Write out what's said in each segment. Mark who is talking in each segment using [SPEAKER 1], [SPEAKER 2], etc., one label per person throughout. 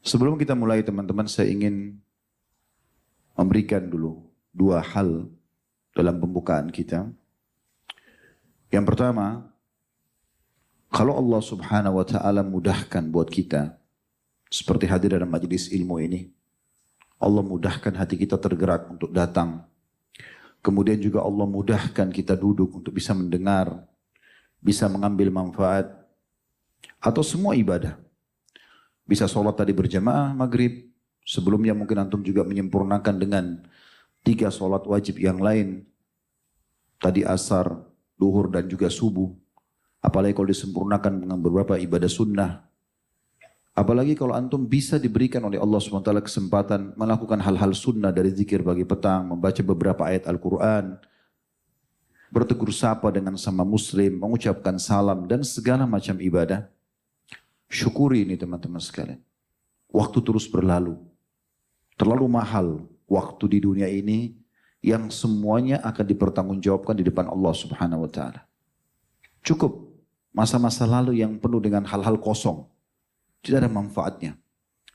[SPEAKER 1] Sebelum kita mulai teman-teman, saya ingin memberikan dulu dua hal dalam pembukaan kita. Yang pertama, kalau Allah Subhanahu wa taala mudahkan buat kita seperti hadir dalam majelis ilmu ini, Allah mudahkan hati kita tergerak untuk datang. Kemudian juga Allah mudahkan kita duduk untuk bisa mendengar, bisa mengambil manfaat atau semua ibadah. Bisa sholat tadi berjamaah maghrib, sebelumnya mungkin antum juga menyempurnakan dengan 3 sholat wajib yang lain. Tadi asar, duhur dan juga subuh. Apalagi kalau disempurnakan dengan beberapa ibadah sunnah. Apalagi kalau antum bisa diberikan oleh Allah SWT kesempatan melakukan hal-hal sunnah dari zikir pagi petang, membaca beberapa ayat Al-Quran, bertegur sapa dengan sama muslim, mengucapkan salam dan segala macam ibadah. Syukuri ini teman-teman sekalian. Waktu terus berlalu. Terlalu mahal waktu di dunia ini yang semuanya akan dipertanggungjawabkan di depan Allah Subhanahu wa taala. Cukup masa-masa lalu yang penuh dengan hal-hal kosong. Tidak ada manfaatnya.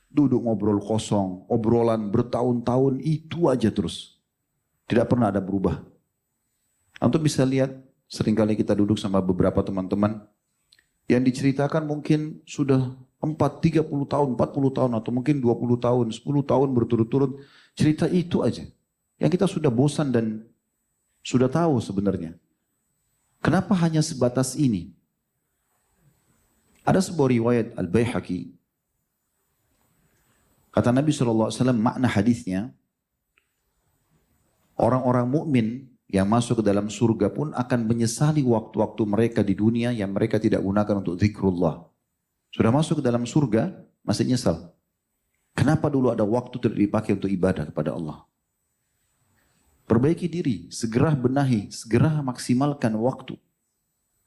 [SPEAKER 1] Duduk ngobrol kosong, obrolan bertahun-tahun itu aja terus. Tidak pernah ada berubah. Antum bisa lihat, seringkali kita duduk sama beberapa teman-teman yang diceritakan mungkin sudah 30 tahun, 40 tahun atau mungkin 20 tahun, 10 tahun berturut-turut cerita itu aja. Yang kita sudah bosan dan sudah tahu sebenarnya. Kenapa hanya sebatas ini? Ada sebuah riwayat Al-Baihaqi. Kata Nabi SAW, makna hadisnya, orang-orang mukmin yang masuk ke dalam surga pun akan menyesali waktu-waktu mereka di dunia yang mereka tidak gunakan untuk zikrullah. Sudah masuk ke dalam surga, masih nyesal. Kenapa dulu ada waktu tidak dipakai untuk ibadah kepada Allah? Perbaiki diri, segera benahi, segera maksimalkan waktu.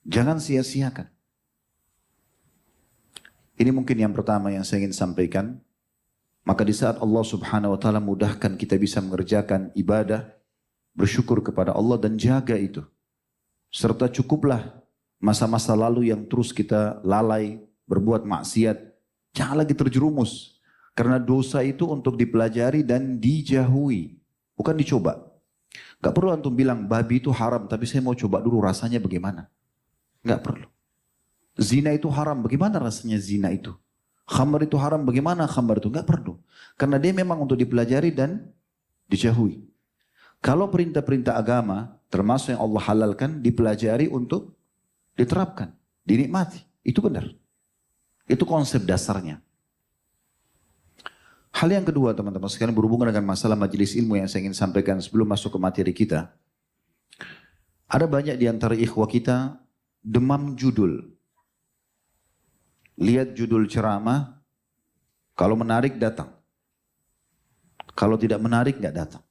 [SPEAKER 1] Jangan sia-siakan. Ini mungkin yang pertama yang saya ingin sampaikan. Maka di saat Allah Subhanahu wa taala mudahkan kita bisa mengerjakan ibadah, bersyukur kepada Allah dan jaga itu. Serta cukuplah masa-masa lalu yang terus kita lalai, berbuat maksiat. Jangan lagi terjerumus. Karena dosa itu untuk dipelajari dan dijauhi. Bukan dicoba. Gak perlu antum bilang babi itu haram, tapi saya mau coba dulu rasanya bagaimana. Gak perlu. Zina itu haram, bagaimana rasanya zina itu? Khamar itu haram, bagaimana khamar itu? Gak perlu. Karena dia memang untuk dipelajari dan dijauhi. Kalau perintah-perintah agama, termasuk yang Allah halalkan, dipelajari untuk diterapkan, dinikmati. Itu benar. Itu konsep dasarnya. Hal yang kedua teman-teman sekalian berhubungan dengan masalah majelis ilmu yang saya ingin sampaikan sebelum masuk ke materi kita. Ada banyak di antara ikhwah kita demam judul. Lihat judul ceramah, kalau menarik datang. Kalau tidak menarik nggak datang.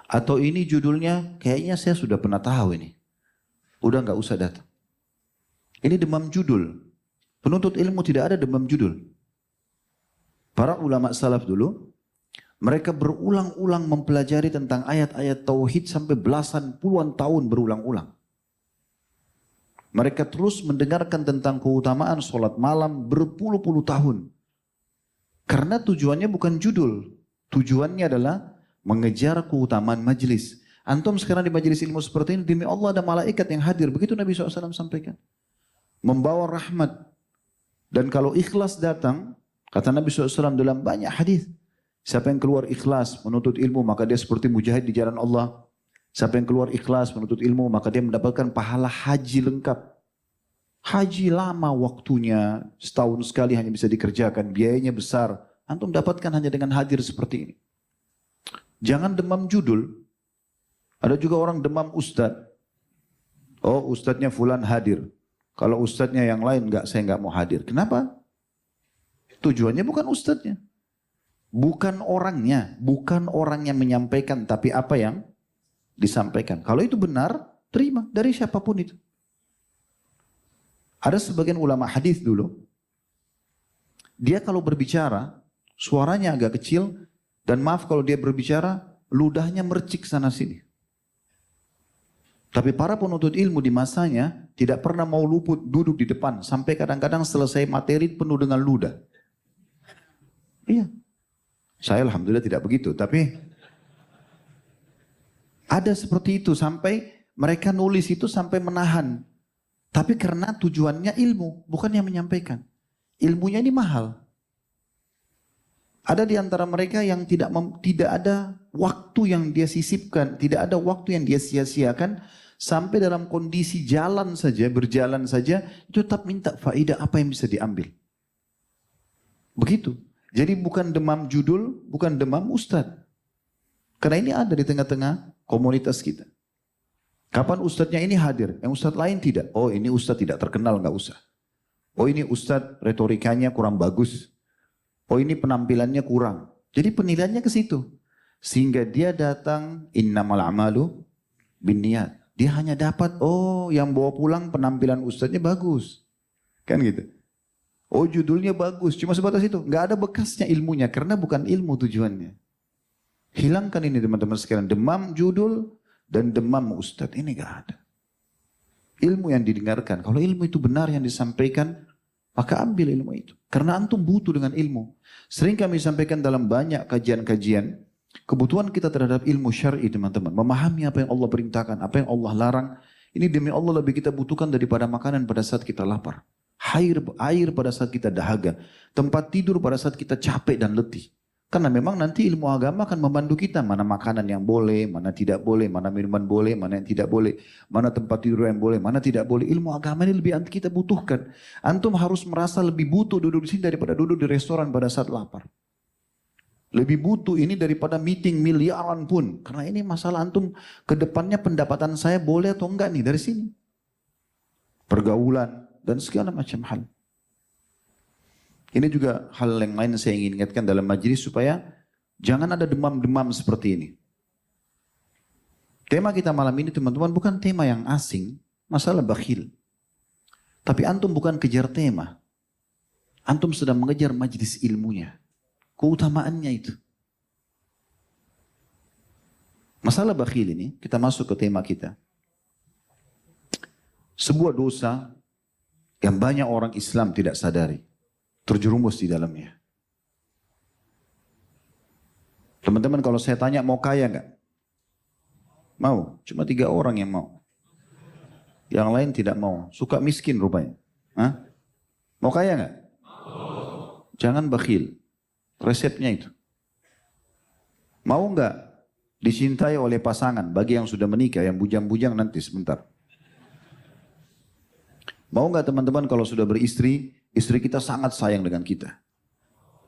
[SPEAKER 1] Atau ini judulnya kayaknya saya sudah pernah tahu ini. Udah nggak usah datang. Ini demam judul. Penuntut ilmu tidak ada demam judul. Para ulama salaf dulu, mereka berulang-ulang mempelajari tentang ayat-ayat tauhid sampai belasan puluhan tahun berulang-ulang. Mereka terus mendengarkan tentang keutamaan sholat malam berpuluh-puluh tahun. Karena tujuannya bukan judul. Tujuannya adalah mengejar keutamaan majlis. Antum sekarang di majlis ilmu seperti ini, demi Allah ada malaikat yang hadir. Begitu Nabi SAW sampaikan. Membawa rahmat. Dan kalau ikhlas datang, kata Nabi SAW dalam banyak hadis, siapa yang keluar ikhlas menuntut ilmu, maka dia seperti mujahid di jalan Allah. Siapa yang keluar ikhlas menuntut ilmu, maka dia mendapatkan pahala haji lengkap. Haji lama waktunya, setahun sekali hanya bisa dikerjakan, biayanya besar. Antum dapatkan hanya dengan hadir seperti ini. Jangan demam judul. Ada juga orang demam ustadz. Oh ustadznya fulan hadir. Kalau ustadznya yang lain enggak, saya enggak mau hadir. Kenapa? Tujuannya bukan ustadznya. Bukan orangnya. Bukan orang yang menyampaikan. Tapi apa yang disampaikan. Kalau itu benar, terima. Dari siapapun itu. Ada sebagian ulama hadis dulu. Dia kalau berbicara, suaranya agak kecil. Dan maaf kalau dia berbicara, ludahnya mercik sana sini. Tapi para penuntut ilmu di masanya tidak pernah mau luput duduk di depan. Sampai kadang-kadang selesai materi penuh dengan ludah. Iya. Saya alhamdulillah tidak begitu, tapi ada seperti itu sampai mereka nulis itu sampai menahan. Tapi karena tujuannya ilmu, bukan yang menyampaikan. Ilmunya ini mahal. Ada di antara mereka yang tidak ada waktu yang dia sisipkan, tidak ada waktu yang dia sia-siakan, sampai dalam kondisi jalan saja, berjalan saja, tetap minta faedah apa yang bisa diambil. Begitu. Jadi bukan demam judul, bukan demam ustadz. Karena ini ada di tengah-tengah komunitas kita. Kapan ustadznya ini hadir, yang ustadz lain tidak. Oh ini ustadz tidak terkenal, nggak usah. Oh ini ustadz retorikanya kurang bagus. Oh ini penampilannya kurang. Jadi penilaiannya ke situ. Sehingga dia datang, innamal a'malu binniyat. Dia hanya dapat, oh yang bawa pulang penampilan ustadznya bagus. Kan gitu. Oh judulnya bagus, cuma sebatas itu. Nggak ada bekasnya ilmunya, karena bukan ilmu tujuannya. Hilangkan ini teman-teman sekalian. Demam judul dan demam ustadz, ini nggak ada. Ilmu yang didengarkan. Kalau ilmu itu benar yang disampaikan, maka ambil ilmu itu. Karena antum butuh dengan ilmu. Sering kami sampaikan dalam banyak kajian-kajian, kebutuhan kita terhadap ilmu syar'i teman-teman. Memahami apa yang Allah perintahkan, apa yang Allah larang. Ini demi Allah lebih kita butuhkan daripada makanan pada saat kita lapar. Air pada saat kita dahaga. Tempat tidur pada saat kita capek dan letih. Karena memang nanti ilmu agama akan membantu kita. Mana makanan yang boleh, mana tidak boleh, mana minuman boleh, mana yang tidak boleh. Mana tempat tidur yang boleh, mana tidak boleh. Ilmu agama ini lebih kita butuhkan. Antum harus merasa lebih butuh duduk di sini daripada duduk di restoran pada saat lapar. Lebih butuh ini daripada meeting miliaran pun. Karena ini masalah antum ke depannya pendapatan saya boleh atau enggak nih dari sini. Pergaulan dan segala macam hal. Ini juga hal yang lain saya ingin ingatkan dalam majelis supaya jangan ada demam-demam seperti ini. Tema kita malam ini teman-teman bukan tema yang asing, masalah bakhil. Tapi antum bukan kejar tema. Antum sedang mengejar majelis ilmunya. Keutamaannya itu. Masalah bakhil ini, kita masuk ke tema kita. Sebuah dosa yang banyak orang Islam tidak sadari. Terjerumus di dalamnya. Teman-teman kalau saya tanya mau kaya nggak? Mau. Cuma 3 orang yang mau. Yang lain tidak mau. Suka miskin rupanya. Hah? Mau kaya nggak? Jangan bakhil. Resepnya itu. Mau nggak dicintai oleh pasangan bagi yang sudah menikah, yang bujang-bujang nanti sebentar. Mau nggak teman-teman kalau sudah beristri, istri kita sangat sayang dengan kita.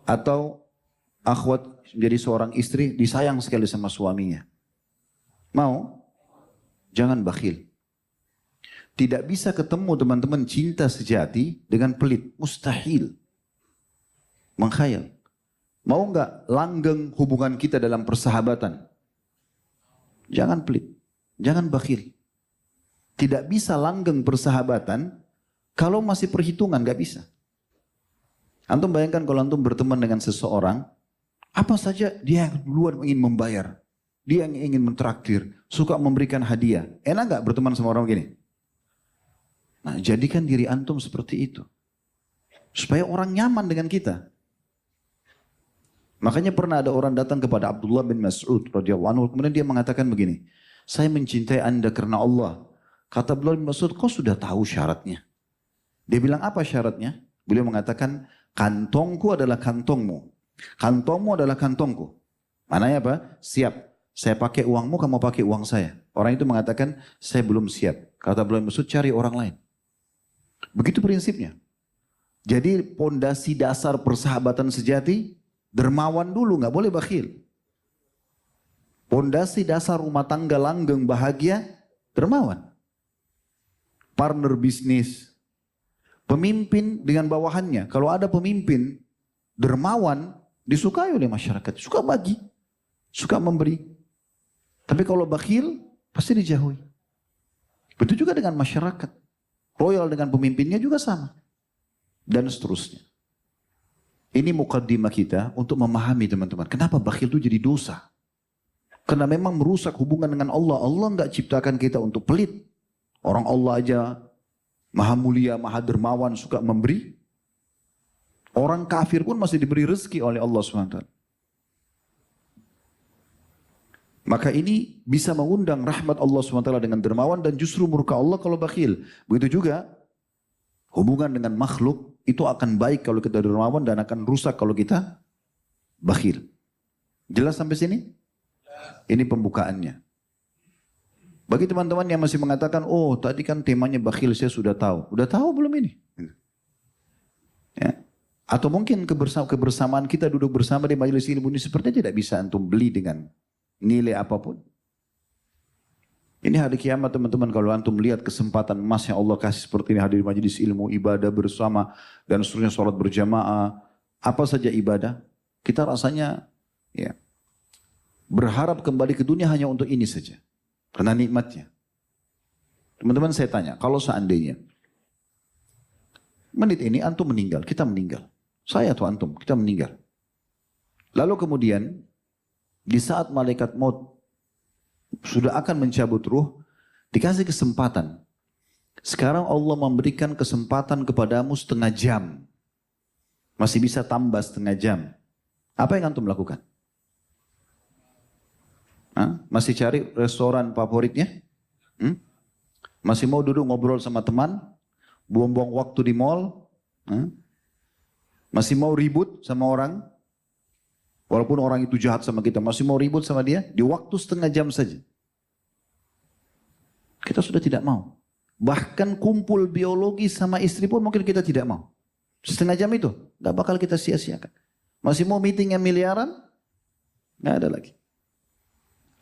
[SPEAKER 1] Atau akhwat menjadi seorang istri disayang sekali sama suaminya. Mau? Jangan bakhil. Tidak bisa ketemu teman-teman cinta sejati dengan pelit. Mustahil. Mengkhayal. Mau nggak langgeng hubungan kita dalam persahabatan? Jangan pelit. Jangan bakhil. Tidak bisa langgeng persahabatan kalau masih perhitungan, nggak bisa. Antum bayangkan kalau antum berteman dengan seseorang, apa saja dia yang duluan ingin membayar. Dia yang ingin mentraktir, suka memberikan hadiah. Enak nggak berteman sama orang begini? Nah, jadikan diri antum seperti itu. Supaya orang nyaman dengan kita. Makanya pernah ada orang datang kepada Abdullah bin Mas'ud radhiyallahu anhu, kemudian dia mengatakan begini, saya mencintai anda karena Allah. Kata Abdullah bin Mas'ud, kau sudah tahu syaratnya? Dia bilang apa syaratnya? Beliau mengatakan, kantongku adalah kantongmu. Kantongmu adalah kantongku. Mananya apa? Siap. Saya pakai uangmu, kamu pakai uang saya. Orang itu mengatakan, saya belum siap. Kata Abdullah bin Mas'ud, cari orang lain. Begitu prinsipnya. Jadi pondasi dasar persahabatan sejati, dermawan dulu, nggak boleh bakhil. Pondasi dasar rumah tangga langgeng bahagia, dermawan. Partner bisnis, pemimpin dengan bawahannya. Kalau ada pemimpin dermawan, disukai oleh masyarakat. Suka bagi, suka memberi. Tapi kalau bakhil, pasti dijauhi. Begitu juga dengan masyarakat. Royal dengan pemimpinnya juga sama. Dan seterusnya. Ini mukaddimah kita untuk memahami teman-teman. Kenapa bakhil itu jadi dosa? Karena memang merusak hubungan dengan Allah. Allah nggak ciptakan kita untuk pelit. Orang Allah aja maha mulia, maha dermawan, suka memberi. Orang kafir pun masih diberi rezeki oleh Allah SWT. Maka ini bisa mengundang rahmat Allah SWT dengan dermawan dan justru murka Allah kalau bakhil. Begitu juga hubungan dengan makhluk itu akan baik kalau kita dermawan dan akan rusak kalau kita bakhil. Jelas sampai sini? Ini pembukaannya. Bagi teman-teman yang masih mengatakan, oh tadi kan temanya bakhil saya sudah tahu. Udah tahu belum ini? Ya. Atau mungkin kebersamaan kita duduk bersama di majelis ilmu ini sepertinya tidak bisa antum beli dengan nilai apapun. Ini hari kiamat teman-teman, kalau antum melihat kesempatan emas yang Allah kasih seperti ini, hadir di majelis ilmu, ibadah bersama, dan seterusnya, sholat berjamaah, apa saja ibadah, kita rasanya ya berharap kembali ke dunia hanya untuk ini saja. Karena nikmatnya. Teman-teman saya tanya, kalau seandainya menit ini antum meninggal, kita meninggal. Saya atau antum, kita meninggal. Lalu kemudian di saat malaikat maut sudah akan mencabut ruh, dikasih kesempatan. Sekarang Allah memberikan kesempatan kepadamu setengah jam. Masih bisa tambah setengah jam. Apa yang antum lakukan? Hah? Masih cari restoran favoritnya? Masih mau duduk ngobrol sama teman? Buang-buang waktu di mall? Masih mau ribut sama orang? Walaupun orang itu jahat sama kita, masih mau ribut sama dia? Di waktu setengah jam saja. Kita sudah tidak mau. Bahkan kumpul biologi sama istri pun mungkin kita tidak mau. Setengah jam itu, gak bakal kita sia-siakan. Masih mau meeting yang miliaran? Gak ada lagi.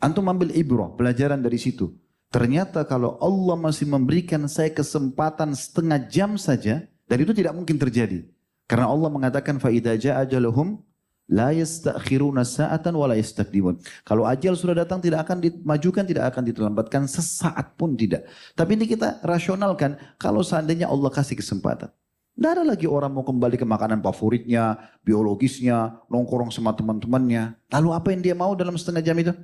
[SPEAKER 1] Antum ambil ibrah, pelajaran dari situ. Ternyata kalau Allah masih memberikan saya kesempatan setengah jam saja, dan itu tidak mungkin terjadi. Karena Allah mengatakan, فَإِذَا جَاءَ أَجَلُهُمْ la yastakhiruna sa'atan wa la yastaqdimun. Kalau ajal sudah datang tidak akan dimajukan, tidak akan diterlambatkan sesaat pun tidak. Tapi ini kita rasionalkan, kalau seandainya Allah kasih kesempatan. Tidak ada lagi orang mau kembali ke makanan favoritnya, biologisnya, nongkrong sama teman-temannya. Lalu apa yang dia mau dalam setengah jam itu?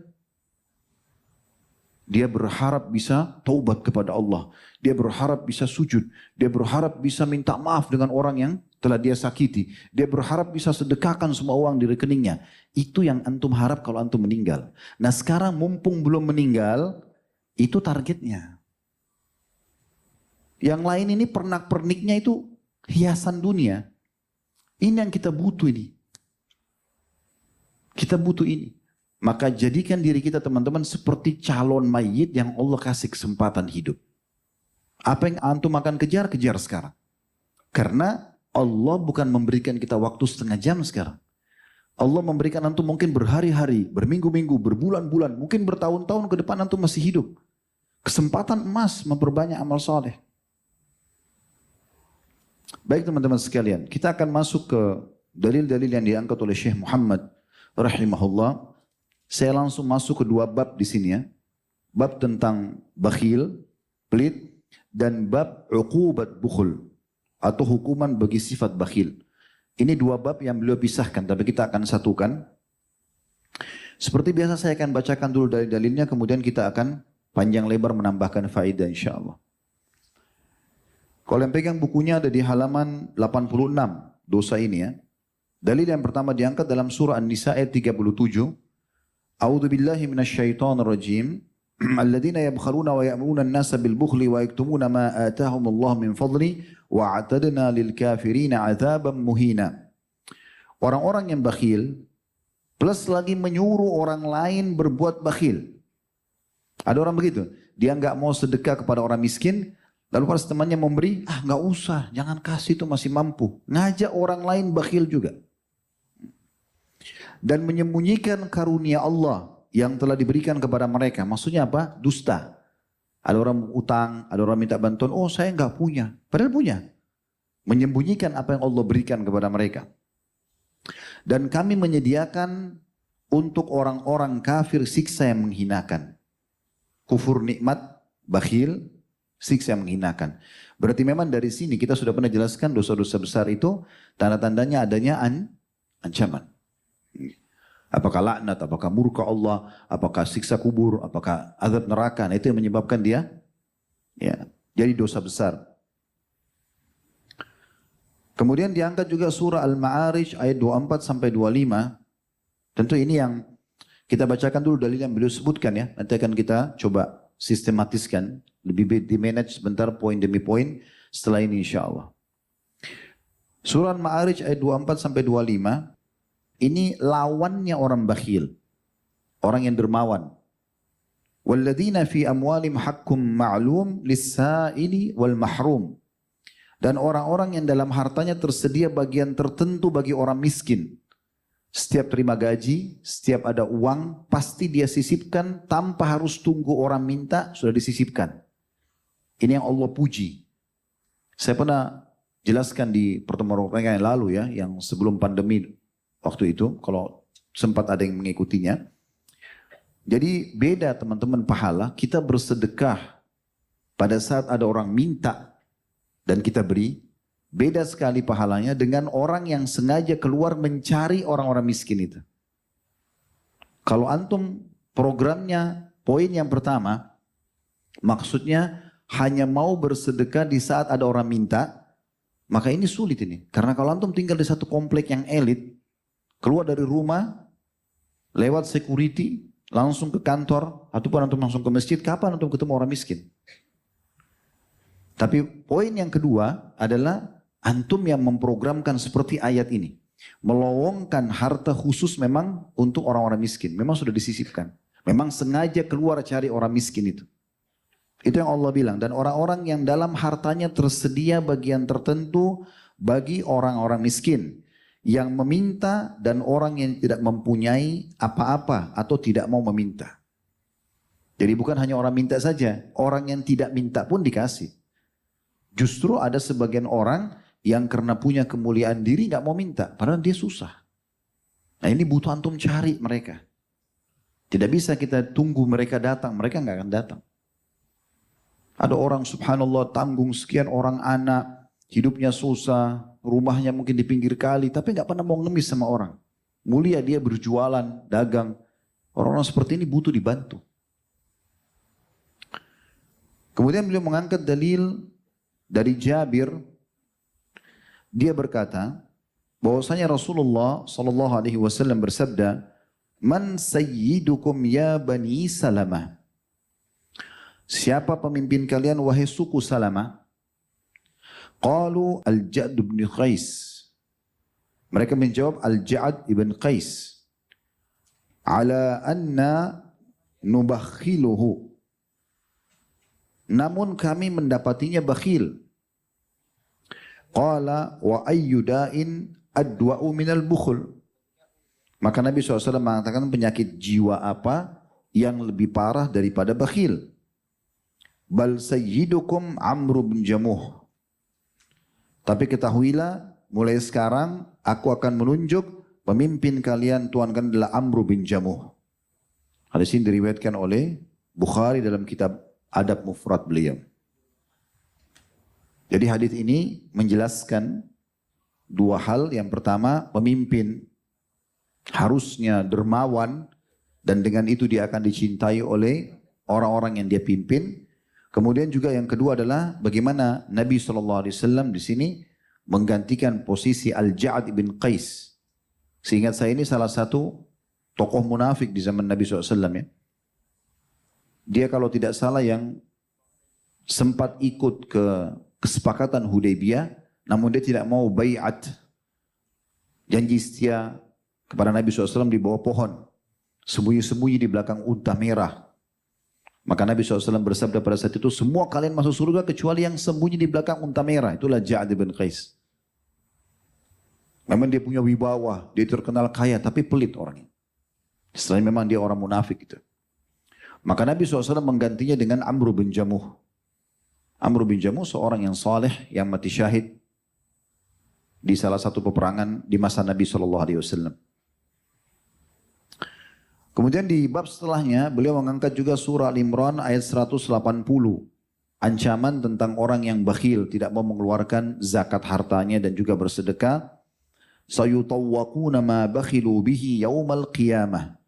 [SPEAKER 1] Dia berharap bisa taubat kepada Allah. Dia berharap bisa sujud. Dia berharap bisa minta maaf dengan orang yang telah dia sakiti. Dia berharap bisa sedekahkan semua uang di rekeningnya. Itu yang antum harap kalau antum meninggal. Nah sekarang mumpung belum meninggal, itu targetnya. Yang lain ini pernak-perniknya itu hiasan dunia. Ini yang kita butuh ini. Kita butuh ini. Maka jadikan diri kita teman-teman seperti calon mayit yang Allah kasih kesempatan hidup. Apa yang antum akan kejar, kejar sekarang. Karena Allah bukan memberikan kita waktu setengah jam sekarang. Allah memberikan antum mungkin berhari-hari, berminggu-minggu, berbulan-bulan, mungkin bertahun-tahun ke depan antum masih hidup. Kesempatan emas memperbanyak amal soleh. Baik teman-teman sekalian, kita akan masuk ke dalil-dalil yang diangkat oleh Syekh Muhammad rahimahullah. Saya langsung masuk ke dua bab di sini ya. Bab tentang bakhil, pelit, dan bab uqubat bukhul atau hukuman bagi sifat bakhil. Ini dua bab yang beliau pisahkan, tapi kita akan satukan. Seperti biasa saya akan bacakan dulu dari dalilnya, kemudian kita akan panjang lebar menambahkan faedah insyaAllah. Kalau yang pegang bukunya ada di halaman 86, dosa ini ya. Dalil yang pertama diangkat dalam surah An-Nisa ayat 37. A'udzu billahi minasyaitonir rajim. Alladzina yabkhaluna wa ya'muruna an-nasa bil bukhli wa yaktumuna ma atahumullahu min fadli wa a'tadna lil kafirina 'adzaban muhina. Orang-orang yang bakhil plus lagi menyuruh orang lain berbuat bakhil. Ada orang begitu, dia enggak mau sedekah kepada orang miskin, lalu pas temannya memberi, enggak usah, jangan kasih itu masih mampu. Ngajak orang lain bakhil juga. Dan menyembunyikan karunia Allah yang telah diberikan kepada mereka. Maksudnya apa? Dusta. Ada orang utang, ada orang minta bantuan, oh saya enggak punya. Padahal punya. Menyembunyikan apa yang Allah berikan kepada mereka. Dan kami menyediakan untuk orang-orang kafir siksa yang menghinakan. Kufur nikmat, bakhil, siksa yang menghinakan. Berarti memang dari sini kita sudah pernah jelaskan dosa-dosa besar itu tanda-tandanya adanya ancaman. Apakah laknat, apakah murka Allah, apakah siksa kubur, apakah azab neraka. Nah, itu yang menyebabkan dia ya jadi dosa besar. Kemudian diangkat juga surah Al-Ma'arij ayat 24 sampai 25. Tentu ini yang kita bacakan dulu dalil yang beliau sebutkan ya. Nanti akan kita coba sistematiskan. Lebih di manage sebentar poin demi poin setelah ini insya Allah. Surah Al-Ma'arij ayat 24 sampai 25. Ini lawannya orang bakhil. Orang yang dermawan. Walladzina fi amwalim hakkum ma'lum lis-sa'ili wal mahrum. Dan orang-orang yang dalam hartanya tersedia bagian tertentu bagi orang miskin. Setiap terima gaji, setiap ada uang, pasti dia sisipkan tanpa harus tunggu orang minta, sudah disisipkan. Ini yang Allah puji. Saya pernah jelaskan di pertemuan yang lalu ya, yang sebelum pandemi waktu itu, kalau sempat ada yang mengikutinya. Jadi beda teman-teman pahala, kita bersedekah pada saat ada orang minta, dan kita beri, beda sekali pahalanya dengan orang yang sengaja keluar mencari orang-orang miskin itu. Kalau antum programnya, poin yang pertama, maksudnya hanya mau bersedekah di saat ada orang minta, maka ini sulit ini. Karena kalau antum tinggal di satu komplek yang elit, keluar dari rumah, lewat security, langsung ke kantor, ataupun antum langsung ke masjid, kapan antum ketemu orang miskin? Tapi poin yang kedua adalah antum yang memprogramkan seperti ayat ini. Melowongkan harta khusus memang untuk orang-orang miskin. Memang sudah disisipkan. Memang sengaja keluar cari orang miskin itu. Itu yang Allah bilang. Dan orang-orang yang dalam hartanya tersedia bagian tertentu bagi orang-orang miskin. Yang meminta dan orang yang tidak mempunyai apa-apa atau tidak mau meminta. Jadi bukan hanya orang minta saja. Orang yang tidak minta pun dikasih. Justru ada sebagian orang yang karena punya kemuliaan diri gak mau minta. Padahal dia susah. Nah ini butuh antum cari mereka. Tidak bisa kita tunggu mereka datang. Mereka gak akan datang. Ada orang subhanallah tanggung sekian orang anak. Hidupnya susah. Rumahnya mungkin di pinggir kali. Tapi gak pernah mau ngemis sama orang. Mulia dia berjualan, dagang. Orang-orang seperti ini butuh dibantu. Kemudian beliau mengangkat dalil dari Jabir, dia berkata bahwasanya Rasulullah sallallahu alaihi wasallam bersabda, "Man sayyidukum ya Bani Salamah?" Siapa pemimpin kalian wahai suku Salamah? Qalu Al-Ja'd bin Qais. Mereka menjawab Al-Ja'd ibn Qais. Ala anna nubakhiluhu. Namun kami mendapatinya bakhil. Qala wa ayyuda'in adwa'u minal bukhul. Maka Nabi SAW mengatakan penyakit jiwa apa yang lebih parah daripada bakhil. Bal sayyidukum Amr bin Jamuh. Tapi ketahuilah mulai sekarang aku akan menunjuk pemimpin kalian Tuhan kan adalah Amr bin Jamuh. Hadis ini diriwayatkan oleh Bukhari dalam kitab Adab Mufrad beliau. Jadi hadis ini menjelaskan dua hal. Yang pertama, pemimpin harusnya dermawan dan dengan itu dia akan dicintai oleh orang-orang yang dia pimpin. Kemudian juga yang kedua adalah bagaimana Nabi SAW di sini menggantikan posisi Al-Ja'd bin Qais. Seingat saya ini salah satu tokoh munafik di zaman Nabi SAW ya. Dia kalau tidak salah yang sempat ikut ke kesepakatan Hudaybiyah, namun dia tidak mau bai'at, janji setia kepada Nabi SAW di bawah pohon, sembunyi-sembunyi di belakang unta merah. Maka Nabi SAW bersabda pada saat itu, semua kalian masuk surga kecuali yang sembunyi di belakang unta merah. Itulah Ja'd bin Qais. Memang dia punya wibawa, dia terkenal kaya, tapi pelit orangnya. Selain memang dia orang munafik gitu. Maka Nabi SAW menggantinya dengan Amr bin Jamuh. Amr bin Jamuh seorang yang saleh yang mati syahid di salah satu peperangan di masa Nabi SAW. Kemudian di bab setelahnya beliau mengangkat juga surah Al-Imran ayat 180. Ancaman tentang orang yang bakhil, tidak mau mengeluarkan zakat hartanya dan juga bersedekah. Sayutawwaquna ma bakhilu bihi yaumal qiyamah.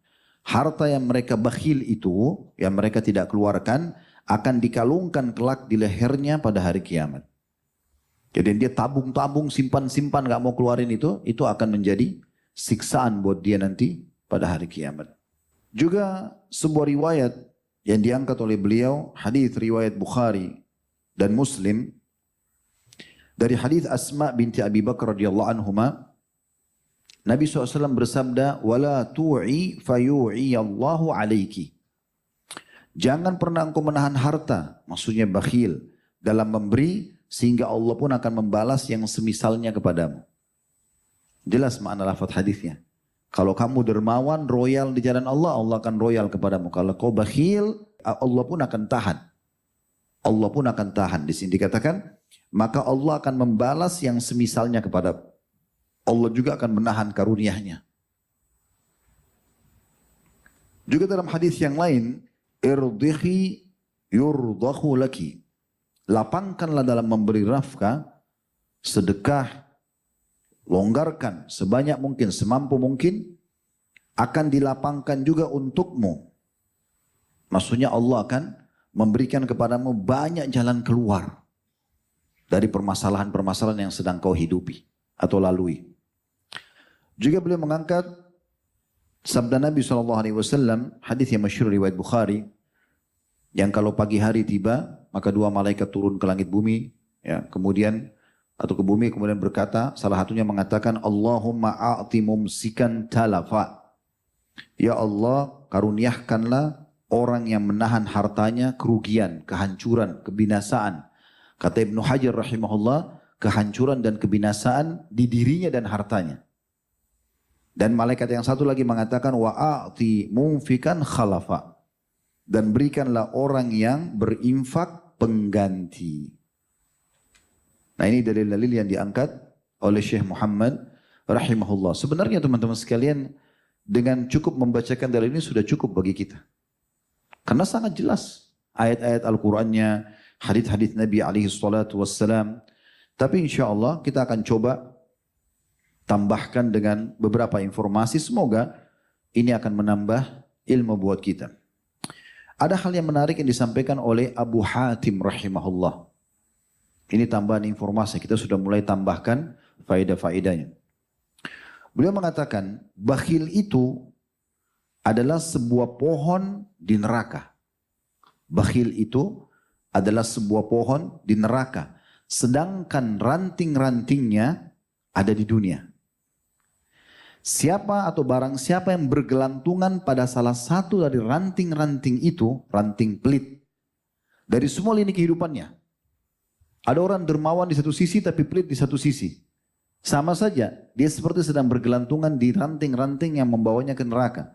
[SPEAKER 1] Harta yang mereka bakhil itu, yang mereka tidak keluarkan, akan dikalungkan kelak di lehernya pada hari kiamat. Jadi dia tabung-tabung, simpan-simpan, gak mau keluarin itu akan menjadi siksaan buat dia nanti pada hari kiamat. Juga sebuah riwayat yang diangkat oleh beliau, hadis riwayat Bukhari dan Muslim, dari hadis Asma binti Abi Bakar radhiyallahu anhuma, Nabi SAW bersabda, "Wala tu'i fayu'i Allahu alaiki." Jangan pernah engkau menahan harta, maksudnya bakhil, dalam memberi, sehingga Allah pun akan membalas yang semisalnya kepadamu. Jelas makna lafaz hadisnya. Kalau kamu dermawan, royal di jalan Allah, Allah akan royal kepadamu. Kalau kau bakhil, Allah pun akan tahan. Allah pun akan tahan. Di sini dikatakan, maka Allah akan membalas yang semisalnya kepadamu. Allah juga akan menahan karunia-Nya. Juga dalam hadis yang lain, irdihi yurdahu laki. Lapangkanlah dalam memberi nafkah, sedekah, longgarkan sebanyak mungkin, semampu mungkin, akan dilapangkan juga untukmu. Maksudnya Allah akan memberikan kepadamu banyak jalan keluar dari permasalahan-permasalahan yang sedang kau hidupi atau lalui. Juga beliau mengangkat sabda Nabi SAW, hadis yang masyhur riwayat Bukhari, yang kalau pagi hari tiba, maka dua malaikat turun ke langit bumi, ya, kemudian atau ke bumi, kemudian berkata, salah satunya mengatakan, Allahumma a'ti mumsikan talafa. Ya Allah, karuniakanlah orang yang menahan hartanya kerugian, kehancuran, kebinasaan. Kata Ibnu Hajar rahimahullah, kehancuran dan kebinasaan di dirinya dan hartanya. Dan malaikat yang satu lagi mengatakan, wa'ati mumfikan khalafa. Dan berikanlah orang yang berinfak pengganti. Nah ini dalil-dalil yang diangkat oleh Syekh Muhammad rahimahullah. Sebenarnya teman-teman sekalian, dengan cukup membacakan dalil ini sudah cukup bagi kita. Karena sangat jelas ayat-ayat Al-Qur'annya, hadis-hadis Nabi alaihi salatu wassalam. Tapi insya Allah kita akan coba tambahkan dengan beberapa informasi. Semoga ini akan menambah ilmu buat kita. Ada hal yang menarik yang disampaikan oleh Abu Hatim rahimahullah. Ini tambahan informasi, kita sudah mulai tambahkan faedah-faedahnya. Beliau mengatakan, bakhil itu adalah sebuah pohon di neraka. Bakhil itu adalah sebuah pohon di neraka. Sedangkan ranting-rantingnya ada di dunia. Siapa atau barang siapa yang bergelantungan pada salah satu dari ranting-ranting itu, ranting pelit, dari semua lini kehidupannya. Ada orang dermawan di satu sisi tapi pelit di satu sisi. Sama saja, dia seperti sedang bergelantungan di ranting-ranting yang membawanya ke neraka.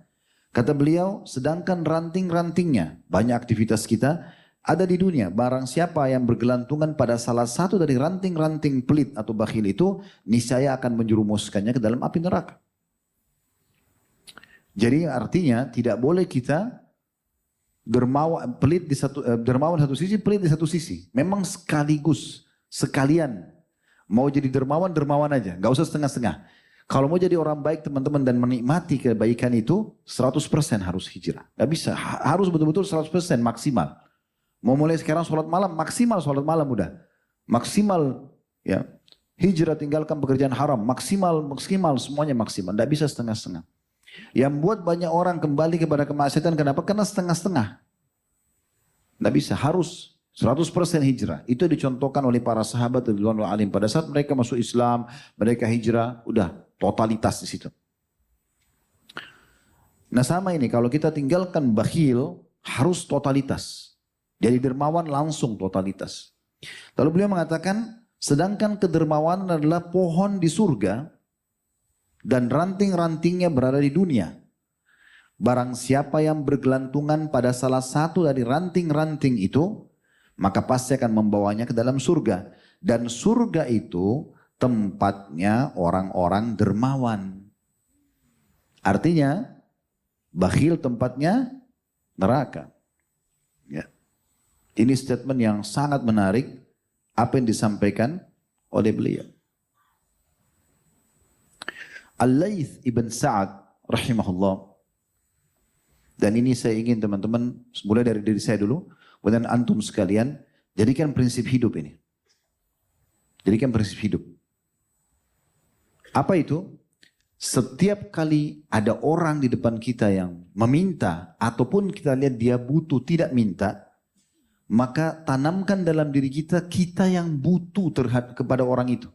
[SPEAKER 1] Kata beliau, sedangkan ranting-rantingnya, banyak aktivitas kita, ada di dunia. Barang siapa yang bergelantungan pada salah satu dari ranting-ranting pelit atau bakhil itu, niscaya akan menjerumuskannya ke dalam api neraka. Jadi artinya tidak boleh kita dermawan satu sisi, pelit di satu sisi. Memang sekaligus, sekalian. Mau jadi dermawan aja, nggak usah setengah-setengah. Kalau mau jadi orang baik teman-teman dan menikmati kebaikan itu, 100% harus hijrah. Gak bisa, harus betul-betul 100% maksimal. Mau mulai sekarang sholat malam, maksimal sholat malam udah. Maksimal ya, hijrah tinggalkan pekerjaan haram, maksimal semuanya maksimal. Gak bisa setengah-setengah. Yang buat banyak orang kembali kepada kemaksiatan, kenapa? Karena setengah-setengah. Tidak bisa, harus 100% hijrah. Itu dicontohkan oleh para sahabat radhiyallahu anhum. Pada saat mereka masuk Islam, mereka hijrah, udah totalitas di situ. Nah sama ini, kalau kita tinggalkan bakhil, harus totalitas. Jadi dermawan langsung totalitas. Lalu beliau mengatakan, sedangkan kedermawanan adalah pohon di surga, dan ranting-rantingnya berada di dunia. Barang siapa yang bergelantungan pada salah satu dari ranting-ranting itu, maka pasti akan membawanya ke dalam surga. Dan surga itu tempatnya orang-orang dermawan. Artinya, bakhil tempatnya neraka. Ya. Ini statement yang sangat menarik, apa yang disampaikan oleh beliau. Al-Layth ibn Sa'ad rahimahullah. Dan ini saya ingin teman-teman, mulai dari diri saya dulu, kemudian antum sekalian, jadikan prinsip hidup ini. Jadikan prinsip hidup. Apa itu? Setiap kali ada orang di depan kita yang meminta, ataupun kita lihat dia butuh tidak minta, maka tanamkan dalam diri kita, kita yang butuh terhadap kepada orang itu.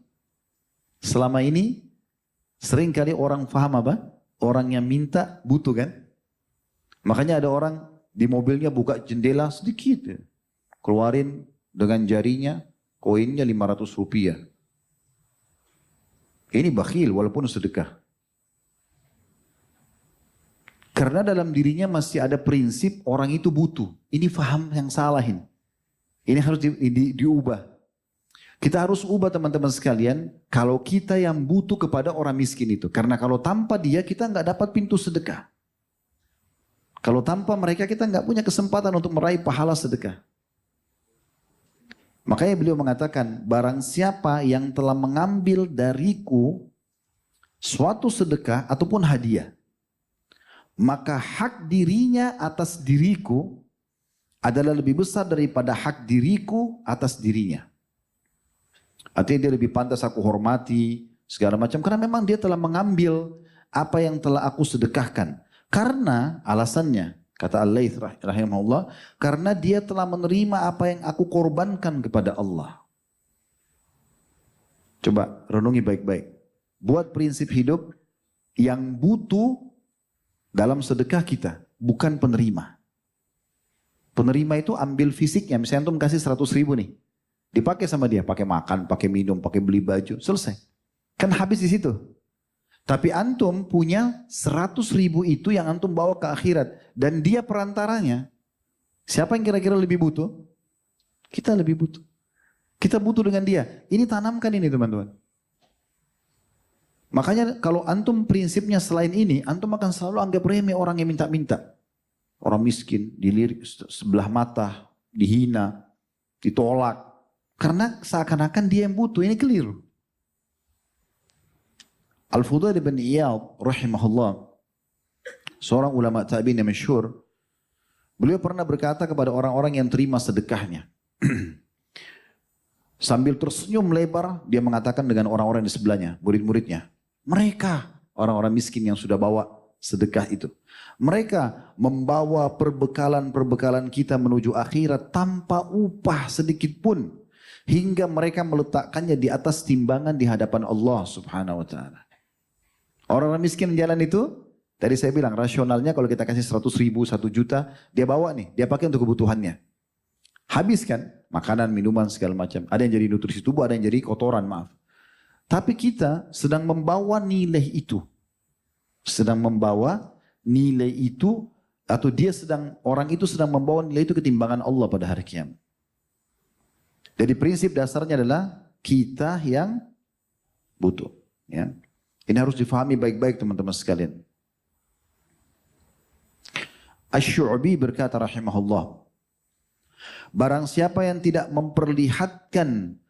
[SPEAKER 1] Selama ini sering kali orang paham apa? Orang yang minta butuh kan? Makanya ada orang di mobilnya buka jendela sedikit, ya. Keluarin dengan jarinya koinnya 500 rupiah. Ini bakhil walaupun sedekah. Karena dalam dirinya masih ada prinsip orang itu butuh. Ini faham yang salahin. Ini harus diubah. Kita harus ubah teman-teman sekalian. Kalau kita yang butuh kepada orang miskin itu. Karena kalau tanpa dia kita nggak dapat pintu sedekah. Kalau tanpa mereka kita nggak punya kesempatan untuk meraih pahala sedekah. Makanya beliau mengatakan, barang siapa yang telah mengambil dariku suatu sedekah ataupun hadiah, maka hak dirinya atas diriku adalah lebih besar daripada hak diriku atas dirinya. Artinya dia lebih pantas aku hormati, segala macam. Karena memang dia telah mengambil apa yang telah aku sedekahkan. Karena alasannya, kata Al-Laits rahimahullah, karena dia telah menerima apa yang aku korbankan kepada Allah. Coba renungi baik-baik. Buat prinsip hidup yang butuh dalam sedekah kita, bukan penerima. Penerima itu ambil fisiknya, misalnya antum kasih 100 ribu nih. Dipakai sama dia, pakai makan, pakai minum, pakai beli baju, selesai. Kan habis di situ. Tapi antum punya 100 ribu itu yang antum bawa ke akhirat. Dan dia perantaranya. Siapa yang kira-kira lebih butuh? Kita lebih butuh. Kita butuh dengan dia. Ini tanamkan ini teman-teman. Makanya kalau antum prinsipnya selain ini, antum akan selalu anggap remeh orang yang minta-minta. Orang miskin, dilirik sebelah mata, dihina, ditolak. Karena seakan-akan dia yang butuh, ini keliru. Al-Fudail bin Iyad rahimahullah, seorang ulama tabi'in yang masyhur, beliau pernah berkata kepada orang-orang yang terima sedekahnya. Sambil tersenyum lebar, dia mengatakan dengan orang-orang di sebelahnya, murid-muridnya. Mereka, orang-orang miskin yang sudah bawa sedekah itu. Mereka membawa perbekalan-perbekalan kita menuju akhirat tanpa upah sedikit pun. Hingga mereka meletakkannya di atas timbangan di hadapan Allah subhanahu wa ta'ala. Orang-orang miskin jalan itu, tadi saya bilang rasionalnya kalau kita kasih 100 ribu, 1 juta, dia bawa nih, dia pakai untuk kebutuhannya. Habis kan, makanan, minuman, segala macam. Ada yang jadi nutrisi tubuh, ada yang jadi kotoran, maaf. Tapi kita sedang membawa nilai itu. Sedang membawa nilai itu, atau orang itu sedang membawa nilai itu ke timbangan Allah pada hari kiamat. Jadi prinsip dasarnya adalah kita yang butuh. Ya. Ini harus difahami baik-baik teman-teman sekalian. Asy-Syu'bi berkata rahimahullah, barang siapa yang tidak memperlihatkan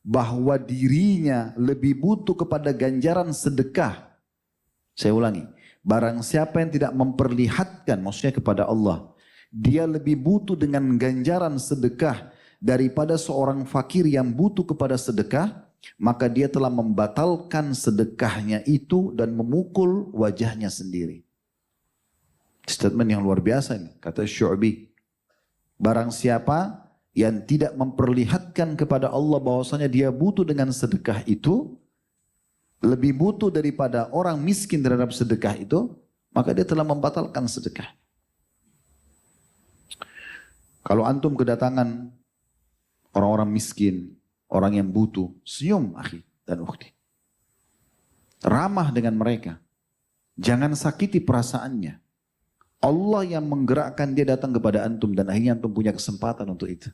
[SPEAKER 1] bahwa dirinya lebih butuh kepada ganjaran sedekah. Saya ulangi. Barang siapa yang tidak memperlihatkan, maksudnya kepada Allah, dia lebih butuh dengan ganjaran sedekah daripada seorang fakir yang butuh kepada sedekah, maka dia telah membatalkan sedekahnya itu dan memukul wajahnya sendiri. Statement yang luar biasa ini, kata Syu'bi. Barang siapa yang tidak memperlihatkan kepada Allah bahwasanya dia butuh dengan sedekah itu, lebih butuh daripada orang miskin terhadap sedekah itu, maka dia telah membatalkan sedekah. Kalau antum kedatangan orang-orang miskin, orang yang butuh, senyum akhi dan ukhti. Ramah dengan mereka. Jangan sakiti perasaannya. Allah yang menggerakkan dia datang kepada antum dan akhirnya antum punya kesempatan untuk itu.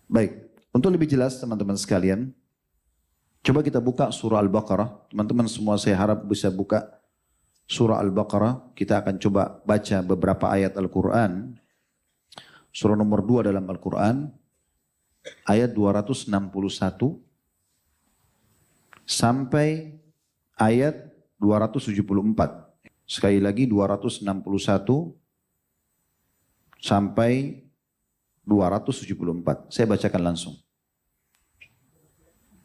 [SPEAKER 1] Baik, untuk lebih jelas teman-teman sekalian, coba kita buka surah Al-Baqarah. Teman-teman semua saya harap bisa buka surah Al-Baqarah. Kita akan coba baca beberapa ayat Al-Quran. Surah nomor 2 dalam Al-Quran, ayat 261 sampai ayat 274. Sekali lagi 261 sampai 274. Saya bacakan langsung.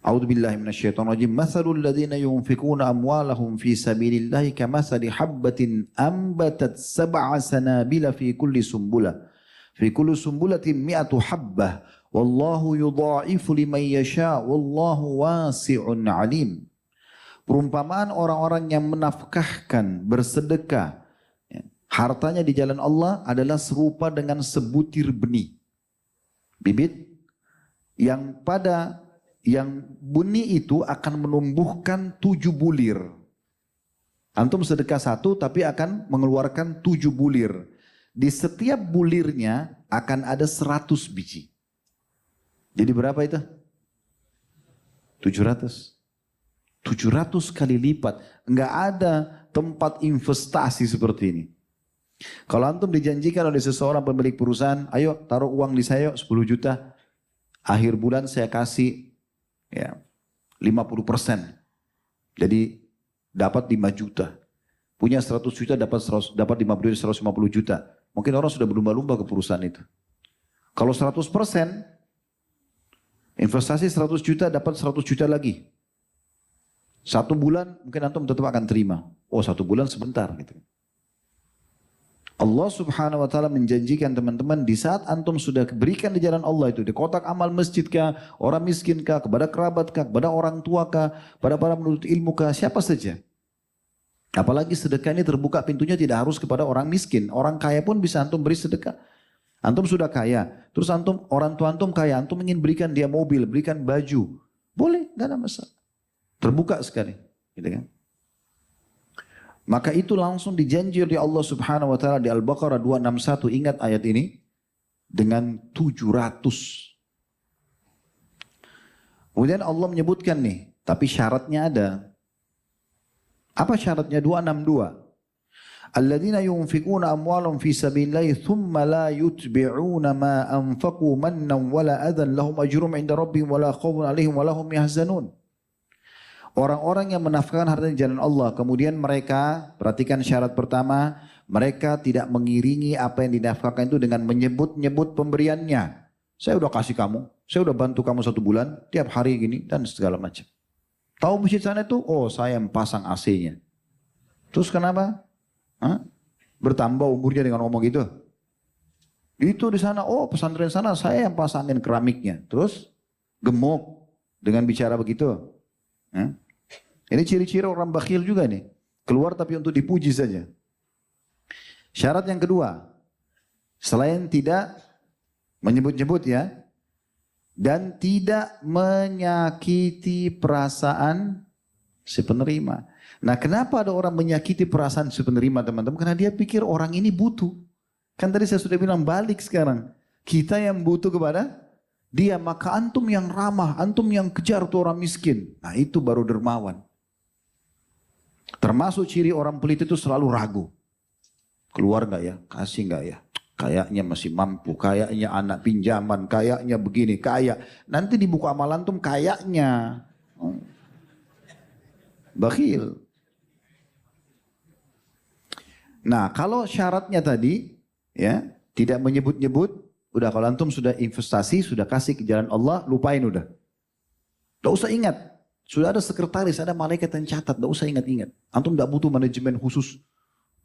[SPEAKER 1] A'udzubillahi minasyaitonir rajim. Matsalul ladzina yunfikuna amwalahum fi sabilillahi kamatsali habbatin ambatat sab'a sanabila fi kulli sumbulatin mi'atu habbah wallahu yudha'ifu liman yasha wallahu wasi'un alim. Perumpamaan orang-orang yang menafkahkan, bersedekah, hartanya di jalan Allah adalah serupa dengan sebutir benih. Bibit yang benih itu akan menumbuhkan 7 bulir. Antum sedekah 1 tapi akan mengeluarkan 7 bulir. Di setiap bulirnya akan ada 100 biji. Jadi berapa itu? 700. 700 kali lipat. Enggak ada tempat investasi seperti ini. Kalau antum dijanjikan oleh seseorang pemilik perusahaan, ayo taruh uang di saya 10 juta. Akhir bulan saya kasih 50%. Jadi dapat 5 juta. Punya 100 juta dapat 150 juta. Mungkin orang sudah berlumba-lumba ke perusahaan itu. Kalau 100%, investasi 100 juta dapat 100 juta lagi. 1 bulan mungkin antum tetap akan terima. Oh 1 bulan sebentar gitu. Allah subhanahu wa ta'ala menjanjikan teman-teman di saat antum sudah berikan di jalan Allah itu. Di kotak amal masjid kah, orang miskin kah, kepada kerabat kah, kepada orang tua kah, pada para penuntut ilmu kah, siapa saja. Apalagi sedekah ini terbuka pintunya tidak harus kepada orang miskin. Orang kaya pun bisa antum beri sedekah. Antum sudah kaya, terus orang tua antum kaya, antum ingin berikan dia mobil, berikan baju. Boleh, gak ada masalah. Terbuka sekali, gitu kan? Maka itu langsung dijanji oleh Allah Subhanahu wa taala di Al-Baqarah 261, ingat ayat ini, dengan 700. Kemudian Allah menyebutkan nih, tapi syaratnya ada. Apa syaratnya? 262. Alladzina yunfikuna amwalahum fi sabilillahi thumma la yutbi'una ma anfaqu mannan wala adhan lahum ajrum 'inda rabbihim wala khaufun 'alaihim wala hum yahzanun. Orang-orang yang menafkahkan harta di jalan Allah, kemudian mereka, perhatikan syarat pertama, mereka tidak mengiringi apa yang dinafkahkan itu dengan menyebut-nyebut pemberiannya. Saya udah kasih kamu, saya udah bantu kamu 1 bulan, tiap hari gini, dan segala macam. Tahu masjid sana itu? Oh saya yang pasang AC-nya. Terus kenapa? Bertambah umurnya dengan ngomong gitu? Itu di sana, oh pesantren sana saya yang pasangin keramiknya. Terus gemuk dengan bicara begitu. Ini ciri-ciri orang bakhil juga nih. Keluar tapi untuk dipuji saja. Syarat yang kedua, selain tidak menyebut-nyebut ya, dan tidak menyakiti perasaan si penerima. Nah kenapa ada orang menyakiti perasaan si penerima teman-teman? Karena dia pikir orang ini butuh. Kan tadi saya sudah bilang balik sekarang. Kita yang butuh kepada dia, maka antum yang ramah, antum yang kejar tuh orang miskin. Nah itu baru dermawan. Termasuk ciri orang pelit itu selalu ragu. Keluar gak ya? Kasih gak ya? Kayaknya masih mampu, kayaknya anak pinjaman, kayaknya begini, kayak. Nanti di buku amal antum kayaknya. Bakhil. Nah kalau syaratnya tadi, ya tidak menyebut-nyebut, udah kalau antum sudah investasi, sudah kasih ke jalan Allah, lupain udah. Gak usah ingat. Sudah ada sekretaris, ada malaikat yang catat, gak usah ingat-ingat. Antum gak butuh manajemen khusus,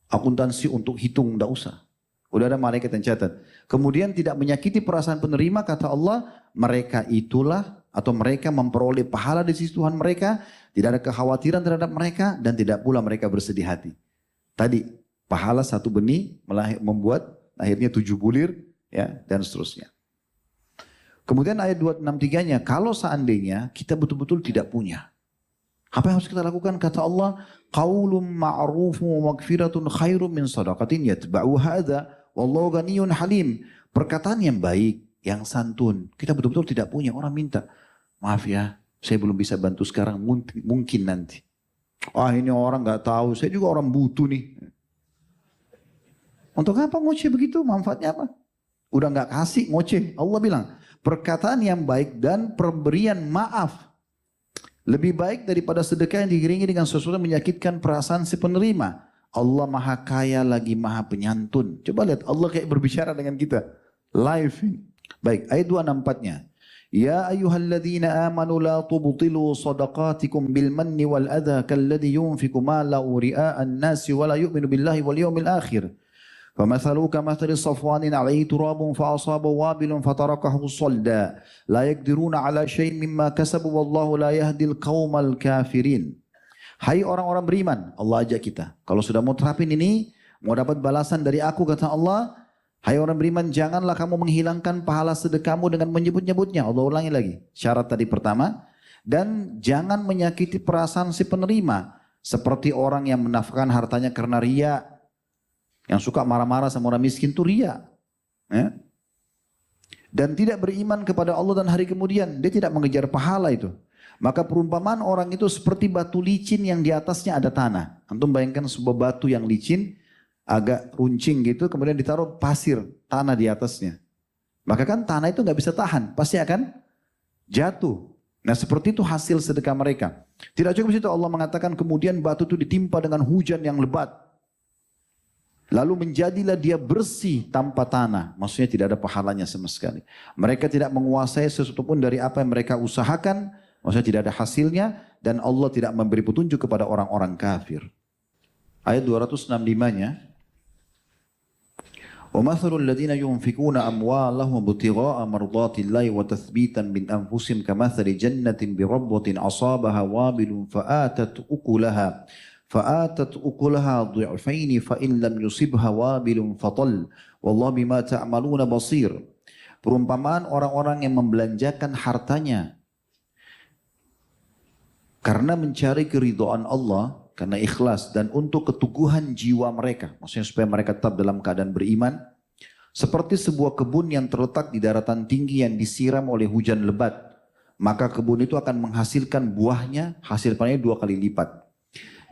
[SPEAKER 1] akuntansi untuk hitung, gak usah. Udah ada malaikat yang catat. Kemudian tidak menyakiti perasaan penerima, kata Allah, mereka itulah, atau mereka memperoleh pahala di sisi Tuhan mereka, tidak ada kekhawatiran terhadap mereka, dan tidak pula mereka bersedih hati. Tadi, pahala 1 benih membuat akhirnya 7 bulir, ya, dan seterusnya. Kemudian ayat 263-nya, kalau seandainya kita betul-betul tidak punya, apa yang harus kita lakukan? Kata Allah, qaulun ma'rufun wa maghfiratun khairum min shadaqatin yatba'u hadza wallahu ghaniyyun halim. Perkataan yang baik, yang santun. Kita betul-betul tidak punya, orang minta, maaf ya, saya belum bisa bantu sekarang, mungkin nanti. Ah ini orang nggak tahu, saya juga orang butuh nih. Untuk apa ngoceh begitu? Manfaatnya apa? Udah nggak kasih ngoceh. Allah bilang, perkataan yang baik dan pemberian maaf lebih baik daripada sedekah yang diiringi dengan sesuatu yang menyakitkan perasaan si penerima. Allah maha kaya lagi maha penyantun. Coba lihat Allah kayak berbicara dengan kita. Live. Baik, ayat 264-nya. Ya ayyuhalladzina amanu la tubtilu sadaqatikum bil manni wal adha kalladhi yunfiqu malahu ria'an nasi wa la yu'minu billahi wal yawmil akhir. فمثله كمثل صفوان عليه تراب فأصابه وابل فتركه صلدا لا يقدرون على شيء مما كسبوا والله لا يهدي القوم الكافرين. Hai orang-orang beriman, Allah ajak kita. Kalau sudah mau terapin ini, mau dapat balasan dari aku, kata Allah, hai orang beriman, janganlah kamu menghilangkan pahala sedekahmu dengan menyebut-nyebutnya. Allah ulangi lagi. Syarat tadi pertama, dan jangan menyakiti perasaan si penerima, seperti orang yang menafkahkan hartanya karena riya. Yang suka marah-marah sama orang miskin itu riya. Ya? Dan tidak beriman kepada Allah dan hari kemudian. Dia tidak mengejar pahala itu. Maka perumpamaan orang itu seperti batu licin yang di atasnya ada tanah. Antum bayangkan sebuah batu yang licin, agak runcing gitu, kemudian ditaruh pasir, tanah di atasnya. Maka kan tanah itu nggak bisa tahan, pasti akan jatuh. Nah seperti itu hasil sedekah mereka. Tidak cukup situ, Allah mengatakan kemudian batu itu ditimpa dengan hujan yang lebat. Lalu menjadilah dia bersih tanpa tanah. Maksudnya tidak ada pahalanya sama sekali. Mereka tidak menguasai sesuatu pun dari apa yang mereka usahakan. Maksudnya tidak ada hasilnya. Dan Allah tidak memberi petunjuk kepada orang-orang kafir. Ayat 265-nya. وَمَثَلُ الَّذِينَ يُنْفِقُونَ أَمْوَالَهُمْ ابْتِغَاءَ مَرْضَاتِ اللَّهِ وَتَثْبِيتًا مِنْ أَنْفُسِهِمْ كَمَثَلِ جَنَّةٍ بِرَبْوَةٍ أَصَابَهَا وَابِلٌ فآتت أكلها ضعفين فإن لم يصبها وابل فطل والله بما تعملون بصير. Perumpamaan orang-orang yang membelanjakan hartanya karena mencari keridhaan Allah, karena ikhlas dan untuk keteguhan jiwa mereka, maksudnya supaya mereka tetap dalam keadaan beriman, seperti sebuah kebun yang terletak di daratan tinggi yang disiram oleh hujan lebat, maka kebun itu akan menghasilkan buahnya, hasil panennya 2 kali lipat.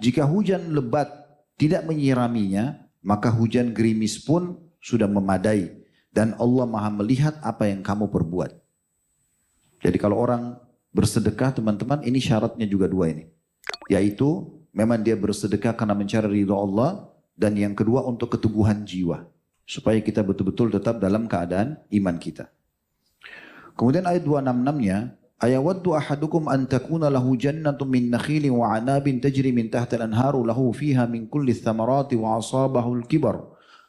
[SPEAKER 1] Jika hujan lebat tidak menyiraminya, maka hujan gerimis pun sudah memadai. Dan Allah maha melihat apa yang kamu perbuat. Jadi kalau orang bersedekah teman-teman, ini syaratnya juga 2 ini. Yaitu memang dia bersedekah karena mencari ridha Allah. Dan yang kedua untuk keteguhan jiwa. Supaya kita betul-betul tetap dalam keadaan iman kita. Kemudian ayat 266-nya. Ayawaddu ahadukum an takuna lahu jannatun min nakhilin wa anabin tajri min tahta al-anharu lahu fiha min kulli thamarati wa asabahu al-kibar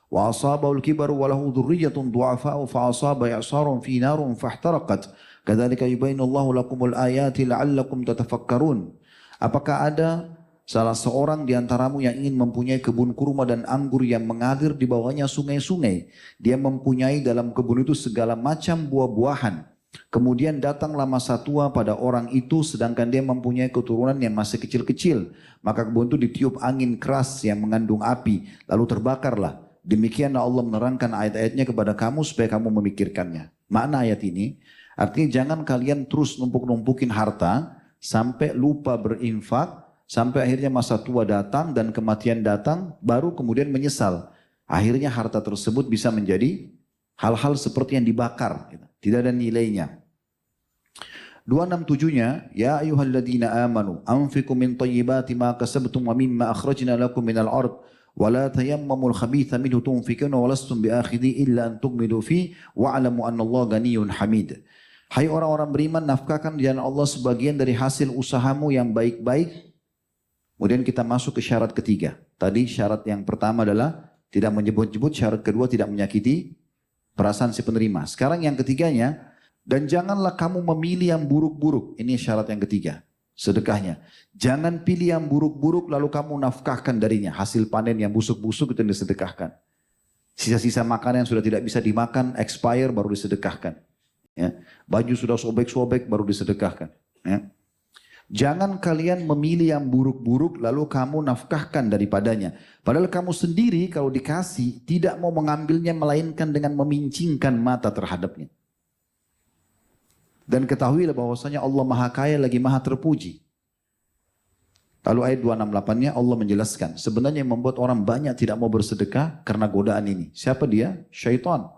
[SPEAKER 1] wa lahu dhurriyyatun du'afa'u fa asaba i'sarun fi narun fahtaraqat kadzalika yubayyinu Allahu lakumul ayati la'allakum tatafakkarun. Apakah ada salah seorang di antaramu yang ingin mempunyai kebun kurma dan anggur yang mengalir di bawahnya sungai-sungai? Dia mempunyai dalam kebun itu segala macam buah-buahan. Kemudian datanglah masa tua pada orang itu sedangkan dia mempunyai keturunan yang masih kecil-kecil. Maka kebun itu ditiup angin keras yang mengandung api. Lalu terbakarlah. Demikianlah Allah menerangkan ayat-ayatnya kepada kamu supaya kamu memikirkannya. Makna ayat ini, artinya jangan kalian terus numpuk-numpukin harta sampai lupa berinfak. Sampai akhirnya masa tua datang dan kematian datang baru kemudian menyesal. Akhirnya harta tersebut bisa menjadi hal-hal seperti yang dibakar. Tidak ada nilainya. 267-nya, ya ayyuhalladzina amanu anfiqu min thayyibati ma kasabtum wa mimma akhrajna lakum minal ard wa la tayammamul khabitha minhu tunfikuna wa lastum biakhidhi illa an tughmidu fi wa'lamu annallaha ghaniyyun hamid. Hai orang-orang beriman, nafkahkan di jalan Allah sebagian dari hasil usahamu yang baik-baik. Kemudian kita masuk ke syarat ketiga. Tadi syarat yang pertama adalah tidak menyebut-nyebut, syarat kedua tidak menyakiti perasaan si penerima. Sekarang yang ketiganya, dan janganlah kamu memilih yang buruk-buruk. Ini syarat yang ketiga, sedekahnya. Jangan pilih yang buruk-buruk lalu kamu nafkahkan darinya. Hasil panen yang busuk-busuk itu yang disedekahkan. Sisa-sisa makanan yang sudah tidak bisa dimakan, expire baru disedekahkan. Ya. Baju sudah sobek-sobek baru disedekahkan. Ya. Jangan kalian memilih yang buruk-buruk lalu kamu nafkahkan daripadanya. Padahal kamu sendiri kalau dikasih tidak mau mengambilnya melainkan dengan memincingkan mata terhadapnya. Dan ketahuilah bahwasanya Allah maha kaya lagi maha terpuji. Lalu ayat 268-nya Allah menjelaskan. Sebenarnya yang membuat orang banyak tidak mau bersedekah karena godaan ini. Siapa dia? Syaitan.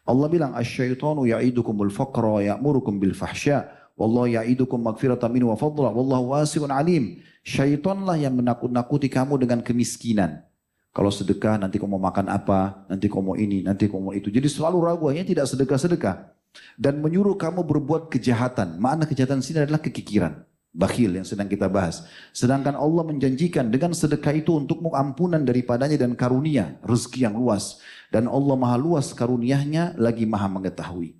[SPEAKER 1] Allah bilang asyaitanu ya'idukumul faqra wa ya'murukum bil fahsya. Wallahu ya'idukum magfiratan minhu wa fadla wallahu wasi'un alim. Syaitanlah yang menakut-nakuti kamu dengan kemiskinan. Kalau sedekah nanti kamu mau makan apa, nanti kamu mau ini, nanti kamu mau itu. Jadi selalu ragu, hanya tidak sedekah-sedekah. dan menyuruh kamu berbuat kejahatan. Makna kejahatan sini adalah kekikiran, bakhil yang sedang kita bahas. Sedangkan Allah menjanjikan dengan sedekah itu untukmu ampunan daripadanya dan karunia, rezeki yang luas. Dan Allah maha luas karunianya lagi maha mengetahui.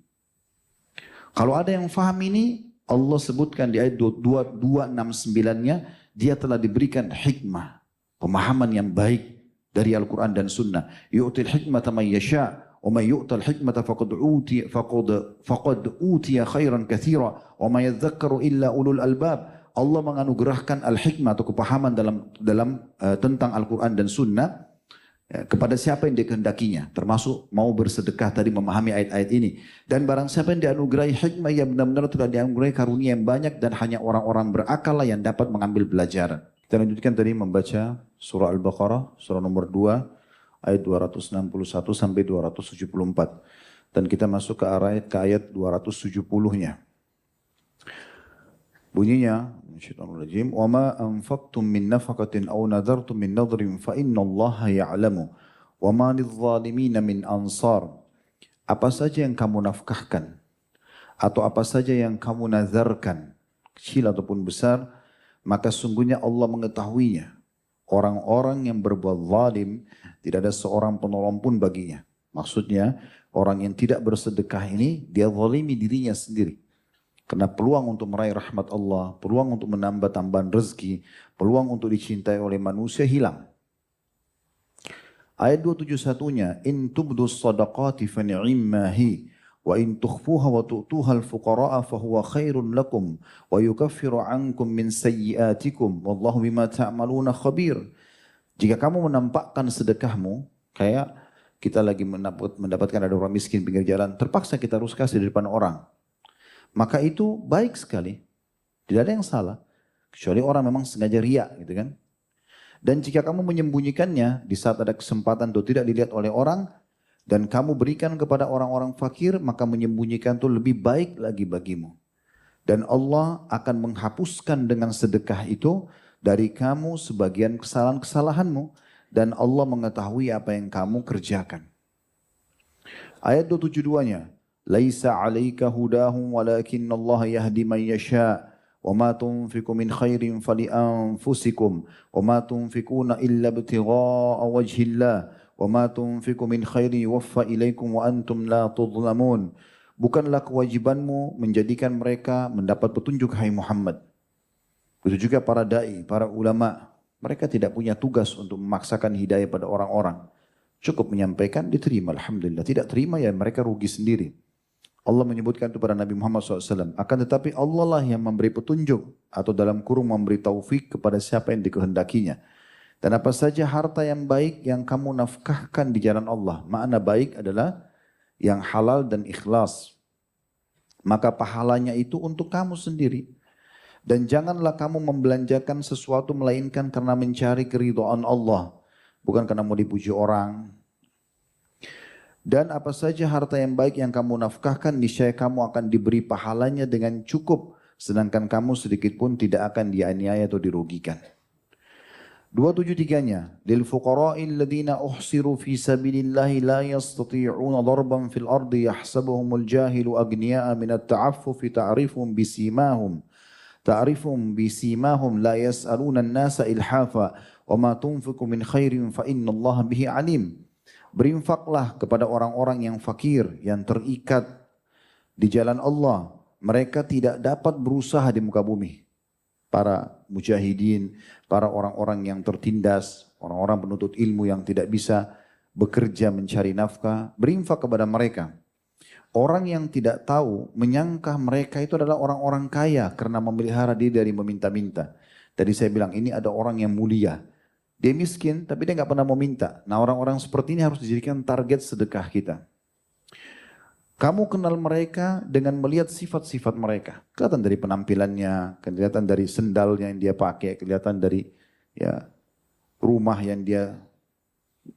[SPEAKER 1] Kalau ada yang faham ini, Allah sebutkan di ayat 269-nya, dia telah diberikan hikmah, pemahaman yang baik dari Al-Quran dan Sunnah. Yu'til hikmata man yasha' wa man yu'tal hikmata faqad utiya khairan katsira wa ma yadhakkaru illa ulul albab. Allah menganugerahkan al-hikmah atau kepahaman dalam tentang Al-Quran dan Sunnah kepada siapa yang dikehendakinya, termasuk mau bersedekah tadi, memahami ayat-ayat ini. Dan barang siapa yang dianugerahi hikmah, yang benar-benar telah dianugerahi karunia yang banyak, dan hanya orang-orang berakal lah yang dapat mengambil pelajaran. Kita lanjutkan tadi membaca surah Al-Baqarah, surah nomor 2, ayat 261 sampai 274. Dan kita masuk ke ayat 270-nya. Bunyinya, Syaitanirrajim, wa ma anfaqtum min nafaqatin aw nadartum min nadrin fa innallaha ya'lamu wa ma lidh-dhalimin min ansar. Apa saja yang kamu nafkahkan atau apa saja yang kamu nazarkan, kecil ataupun besar, maka sungguhnya Allah mengetahuinya. Orang-orang yang berbuat zalim, tidak ada seorang penolong pun baginya. Maksudnya, orang yang tidak bersedekah ini, dia zalimi dirinya sendiri. Karena peluang untuk meraih rahmat Allah, peluang untuk menambah tambahan rezeki, peluang untuk dicintai oleh manusia hilang. Ayat 271-nya, in tubdus sadaqati fa ni'immahi wa in tukhfuha wa tu'tuha al-fuqara'a fa huwa khairun lakum wa yukaffiru 'ankum min sayyi'atikum wallahu bima ta'maluna khabir. Jika kamu menampakkan sedekahmu, kayak kita lagi mendapatkan ada orang miskin pinggir jalan, terpaksa kita harus kasih di depan orang. Maka itu baik sekali. Tidak ada yang salah. Kecuali orang memang sengaja riak gitu kan. Dan jika kamu menyembunyikannya di saat ada kesempatan itu tidak dilihat oleh orang, dan kamu berikan kepada orang-orang fakir, maka menyembunyikan itu lebih baik lagi bagimu. Dan Allah akan menghapuskan dengan sedekah itu dari kamu sebagian kesalahan-kesalahanmu. Dan Allah mengetahui apa yang kamu kerjakan. Ayat 272-nya. Laisa 'alaika hudahum walakinnallaha yahdi man yasha' wa ma tunfiqu min khairin fali anfusikum wa ma tunfiquna illa ibtigha'a wajhillah wa ma tunfiqu min khairin yuwaffa ilaikum wa antum la tudhlamun. Bukanlah kewajibanmu menjadikan mereka mendapat petunjuk, hai Muhammad. Begitu juga para dai, para ulama, mereka tidak punya tugas untuk memaksakan hidayah pada orang-orang. Cukup menyampaikan, diterima, alhamdulillah. Tidak terima ya mereka rugi sendiri. Allah menyebutkan itu pada Nabi Muhammad SAW. Akan tetapi Allah lah yang memberi petunjuk atau dalam kurung memberi taufik kepada siapa yang dikehendakinya. Dan apa saja harta yang baik yang kamu nafkahkan di jalan Allah. Makna baik adalah yang halal dan ikhlas. Maka pahalanya itu untuk kamu sendiri. Dan janganlah kamu membelanjakan sesuatu melainkan karena mencari keridhaan Allah. Bukan karena mau dipuji orang. Dan apa saja harta yang baik yang kamu nafkahkan, niscaya kamu akan diberi pahalanya dengan cukup. Sedangkan kamu sedikit pun tidak akan dianiaya atau dirugikan. 273-nya. Lil fuqara'il ladina uhsiru fi sabilillahi la yastati'una darban fil ardi yahsabuhumul jahilu agniya'a minat ta'affufi ta'rifum bisimahum. Ta'rifum bisimahum la yas'aluna an-nasa ilhafa wa ma tunfiqu min khairin fa innallaha bihi alim. Berinfaklah kepada orang-orang yang fakir, yang terikat di jalan Allah. Mereka tidak dapat berusaha di muka bumi. Para mujahidin, para orang-orang yang tertindas, orang-orang penuntut ilmu yang tidak bisa bekerja mencari nafkah, berinfak kepada mereka. Orang yang tidak tahu menyangka mereka itu adalah orang-orang kaya karena memelihara diri dari meminta-minta. Tadi saya bilang ini ada orang yang mulia. Dia miskin tapi dia nggak pernah mau minta. Nah orang-orang seperti ini harus dijadikan target sedekah kita. Kamu kenal mereka dengan melihat sifat-sifat mereka. Kelihatan dari penampilannya, kelihatan dari sendalnya yang dia pakai, kelihatan dari ya rumah yang dia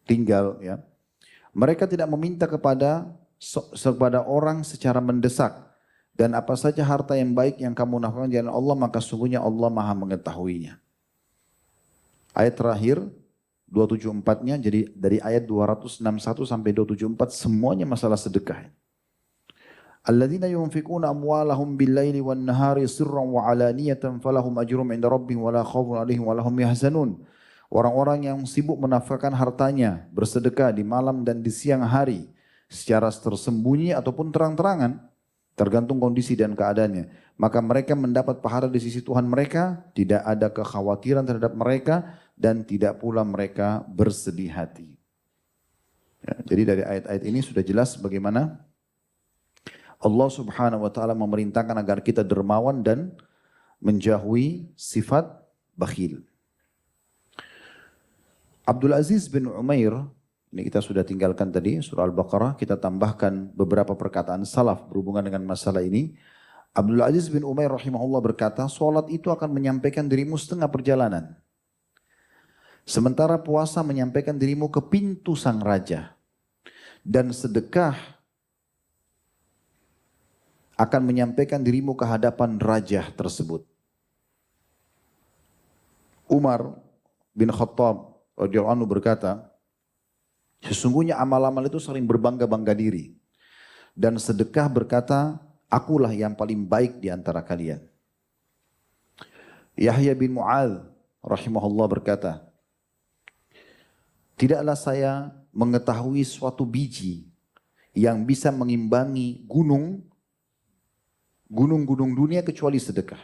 [SPEAKER 1] tinggal. Ya. Mereka tidak meminta kepada orang secara mendesak. Dan apa saja harta yang baik yang kamu nafkahkan di jalan Allah, maka sungguhnya Allah maha mengetahuinya. Ayat terakhir 274-nya, jadi dari ayat 261 sampai 274 semuanya masalah sedekah. Alladzina yunfikuna amwalahum bil-laili wan-nahari sirran wa 'alaniyatan falahum ajrum 'inda rabbihim wa la khaufun 'alaihim wa la hum yahzanun. Orang-orang yang sibuk menafkahkan hartanya, bersedekah di malam dan di siang hari, secara tersembunyi ataupun terang-terangan, tergantung kondisi dan keadaannya. Maka mereka mendapat pahala di sisi Tuhan mereka, tidak ada kekhawatiran terhadap mereka, dan tidak pula mereka bersedih hati. Ya, jadi dari ayat-ayat ini sudah jelas bagaimana Allah subhanahu wa ta'ala memerintahkan agar kita dermawan dan menjauhi sifat bakhil. Abdul Aziz bin Umair, ini kita sudah tinggalkan tadi surah Al-Baqarah, kita tambahkan beberapa perkataan salaf berhubungan dengan masalah ini. Abdul Aziz bin Umair rahimahullah berkata, solat itu akan menyampaikan dirimu setengah perjalanan. Sementara puasa menyampaikan dirimu ke pintu sang raja. Dan sedekah akan menyampaikan dirimu ke hadapan raja tersebut. Umar bin Khattab radhiyallahu anhu berkata, sesungguhnya amal-amal itu saling berbangga-bangga diri. Dan sedekah berkata, akulah yang paling baik di antara kalian. Yahya bin Mu'adz rahimahullah berkata, tidaklah saya mengetahui suatu biji yang bisa mengimbangi gunung-gunung dunia kecuali sedekah.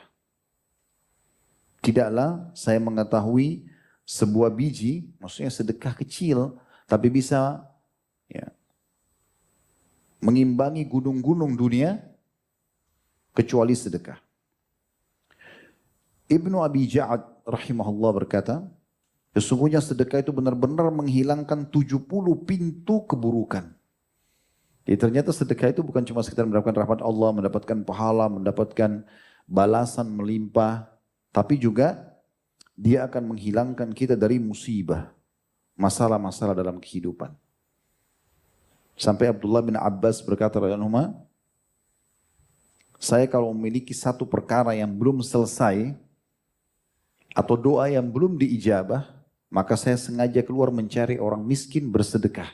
[SPEAKER 1] Tidaklah saya mengetahui sebuah biji, maksudnya sedekah kecil, tapi bisa ya, mengimbangi gunung-gunung dunia kecuali sedekah. Ibnu Abi Ja'ad rahimahullah berkata, sesungguhnya sedekah itu benar-benar menghilangkan 70 pintu keburukan. Jadi ternyata sedekah itu bukan cuma sekedar mendapatkan rahmat Allah, mendapatkan pahala, mendapatkan balasan melimpah, tapi juga dia akan menghilangkan kita dari musibah, masalah-masalah dalam kehidupan. Sampai Abdullah bin Abbas berkata, saya kalau memiliki satu perkara yang belum selesai, atau doa yang belum diijabah, maka saya sengaja keluar mencari orang miskin bersedekah.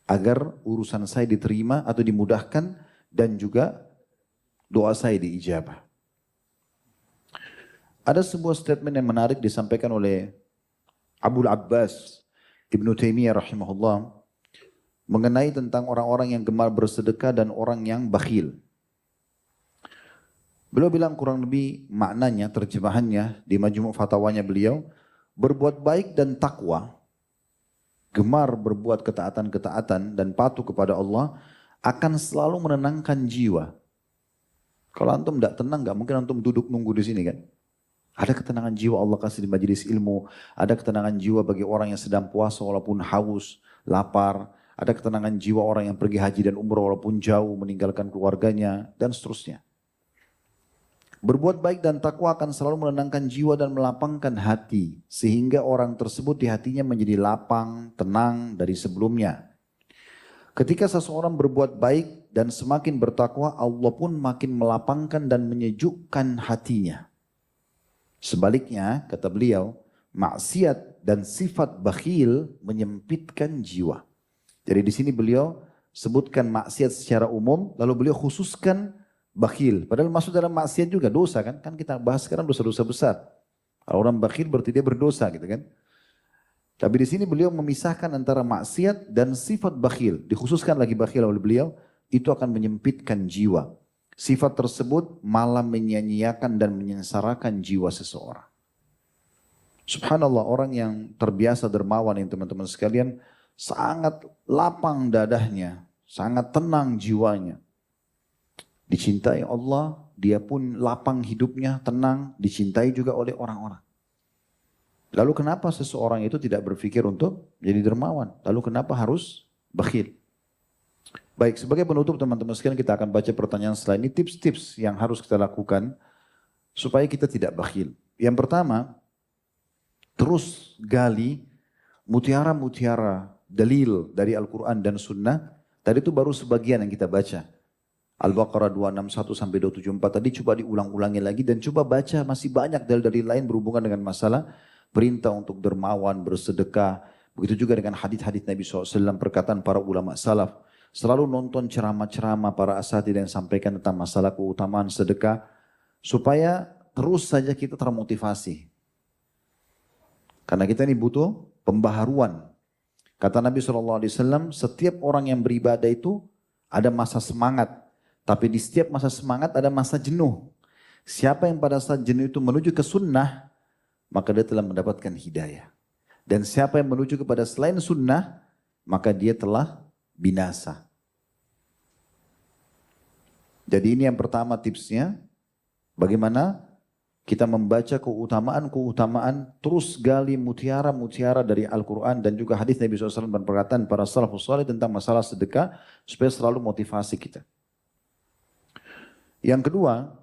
[SPEAKER 1] Agar urusan saya diterima atau dimudahkan dan juga doa saya diijabah. Ada sebuah statement yang menarik disampaikan oleh Abul Abbas Ibnu Taimiyah rahimahullah mengenai tentang orang-orang yang gemar bersedekah dan orang yang bakhil. Beliau bilang kurang lebih maknanya, terjemahannya di Majmu' Fatawanya beliau, berbuat baik dan takwa, gemar berbuat ketaatan-ketaatan dan patuh kepada Allah akan selalu menenangkan jiwa. Kalau antum tidak tenang, nggak mungkin antum duduk nunggu di sini kan. Ada ketenangan jiwa Allah kasih di majelis ilmu, ada ketenangan jiwa bagi orang yang sedang puasa walaupun haus, lapar, ada ketenangan jiwa orang yang pergi haji dan umrah walaupun jauh meninggalkan keluarganya dan seterusnya. Berbuat baik dan takwa akan selalu menenangkan jiwa dan melapangkan hati. Sehingga orang tersebut di hatinya menjadi lapang, tenang dari sebelumnya. Ketika seseorang berbuat baik dan semakin bertakwa, Allah pun makin melapangkan dan menyejukkan hatinya. Sebaliknya, kata beliau, maksiat dan sifat bakhil menyempitkan jiwa. Jadi di sini beliau sebutkan maksiat secara umum, lalu beliau khususkan bakhil, padahal masuk dalam maksiat juga dosa kan? Kan kita bahas sekarang dosa-dosa besar. Kalau orang bakhil berarti dia berdosa gitu kan? Tapi di sini beliau memisahkan antara maksiat dan sifat bakhil. Dikhususkan lagi bakhil oleh beliau, itu akan menyempitkan jiwa. Sifat tersebut malah menyia-nyiakan dan menyengsarakan jiwa seseorang. Subhanallah, orang yang terbiasa dermawan yang teman-teman sekalian, sangat lapang dadahnya, sangat tenang jiwanya. Dicintai Allah, dia pun lapang hidupnya, tenang, dicintai juga oleh orang-orang. Lalu kenapa seseorang itu tidak berpikir untuk jadi dermawan? Lalu kenapa harus bakhil? Baik, sebagai penutup teman-teman sekalian kita akan baca pertanyaan setelah ini, tips-tips yang harus kita lakukan supaya kita tidak bakhil. Yang pertama, terus gali mutiara-mutiara dalil dari Al-Quran dan Sunnah. Tadi itu baru sebagian yang kita baca. Al-Baqarah 261 sampai 274 tadi coba diulang-ulangi lagi dan coba baca masih banyak dalil-dalil lain berhubungan dengan masalah perintah untuk dermawan, bersedekah. Begitu juga dengan hadis-hadis Nabi SAW, perkataan para ulama salaf. selalu nonton ceramah-ceramah para asatidz yang sampaikan tentang masalah keutamaan sedekah, supaya terus saja kita termotivasi. Karena kita ini butuh pembaharuan. Kata Nabi SAW, setiap orang yang beribadah itu ada masa semangat. Tapi di setiap masa semangat ada masa jenuh. Siapa yang pada saat jenuh itu menuju ke sunnah, maka dia telah mendapatkan hidayah. Dan siapa yang menuju kepada selain sunnah, maka dia telah binasa. Jadi ini yang pertama tipsnya, bagaimana kita membaca keutamaan-keutamaan, terus gali mutiara-mutiara dari Al-Quran dan juga hadis Nabi SAW dan perkataan para salafus salih tentang masalah sedekah, supaya selalu motivasi kita. Yang kedua,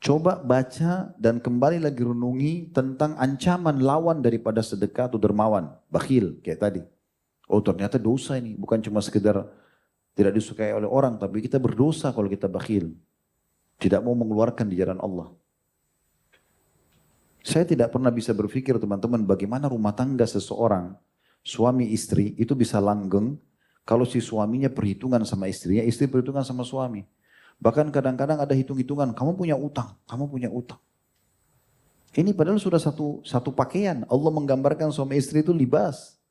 [SPEAKER 1] coba baca dan kembali lagi renungi tentang ancaman lawan daripada sedekah atau dermawan, bakhil kayak tadi. Oh ternyata dosa ini, bukan cuma sekedar tidak disukai oleh orang, tapi kita berdosa kalau kita bakhil. Tidak mau mengeluarkan di jalan Allah. Saya tidak pernah bisa berpikir teman-teman bagaimana rumah tangga seseorang, suami istri itu bisa langgeng kalau si suaminya perhitungan sama istrinya, istri perhitungan sama suami. Bahkan kadang-kadang ada hitung-hitungan, kamu punya utang, kamu punya utang. Ini padahal sudah satu pakaian. Allah menggambarkan suami istri itu libas.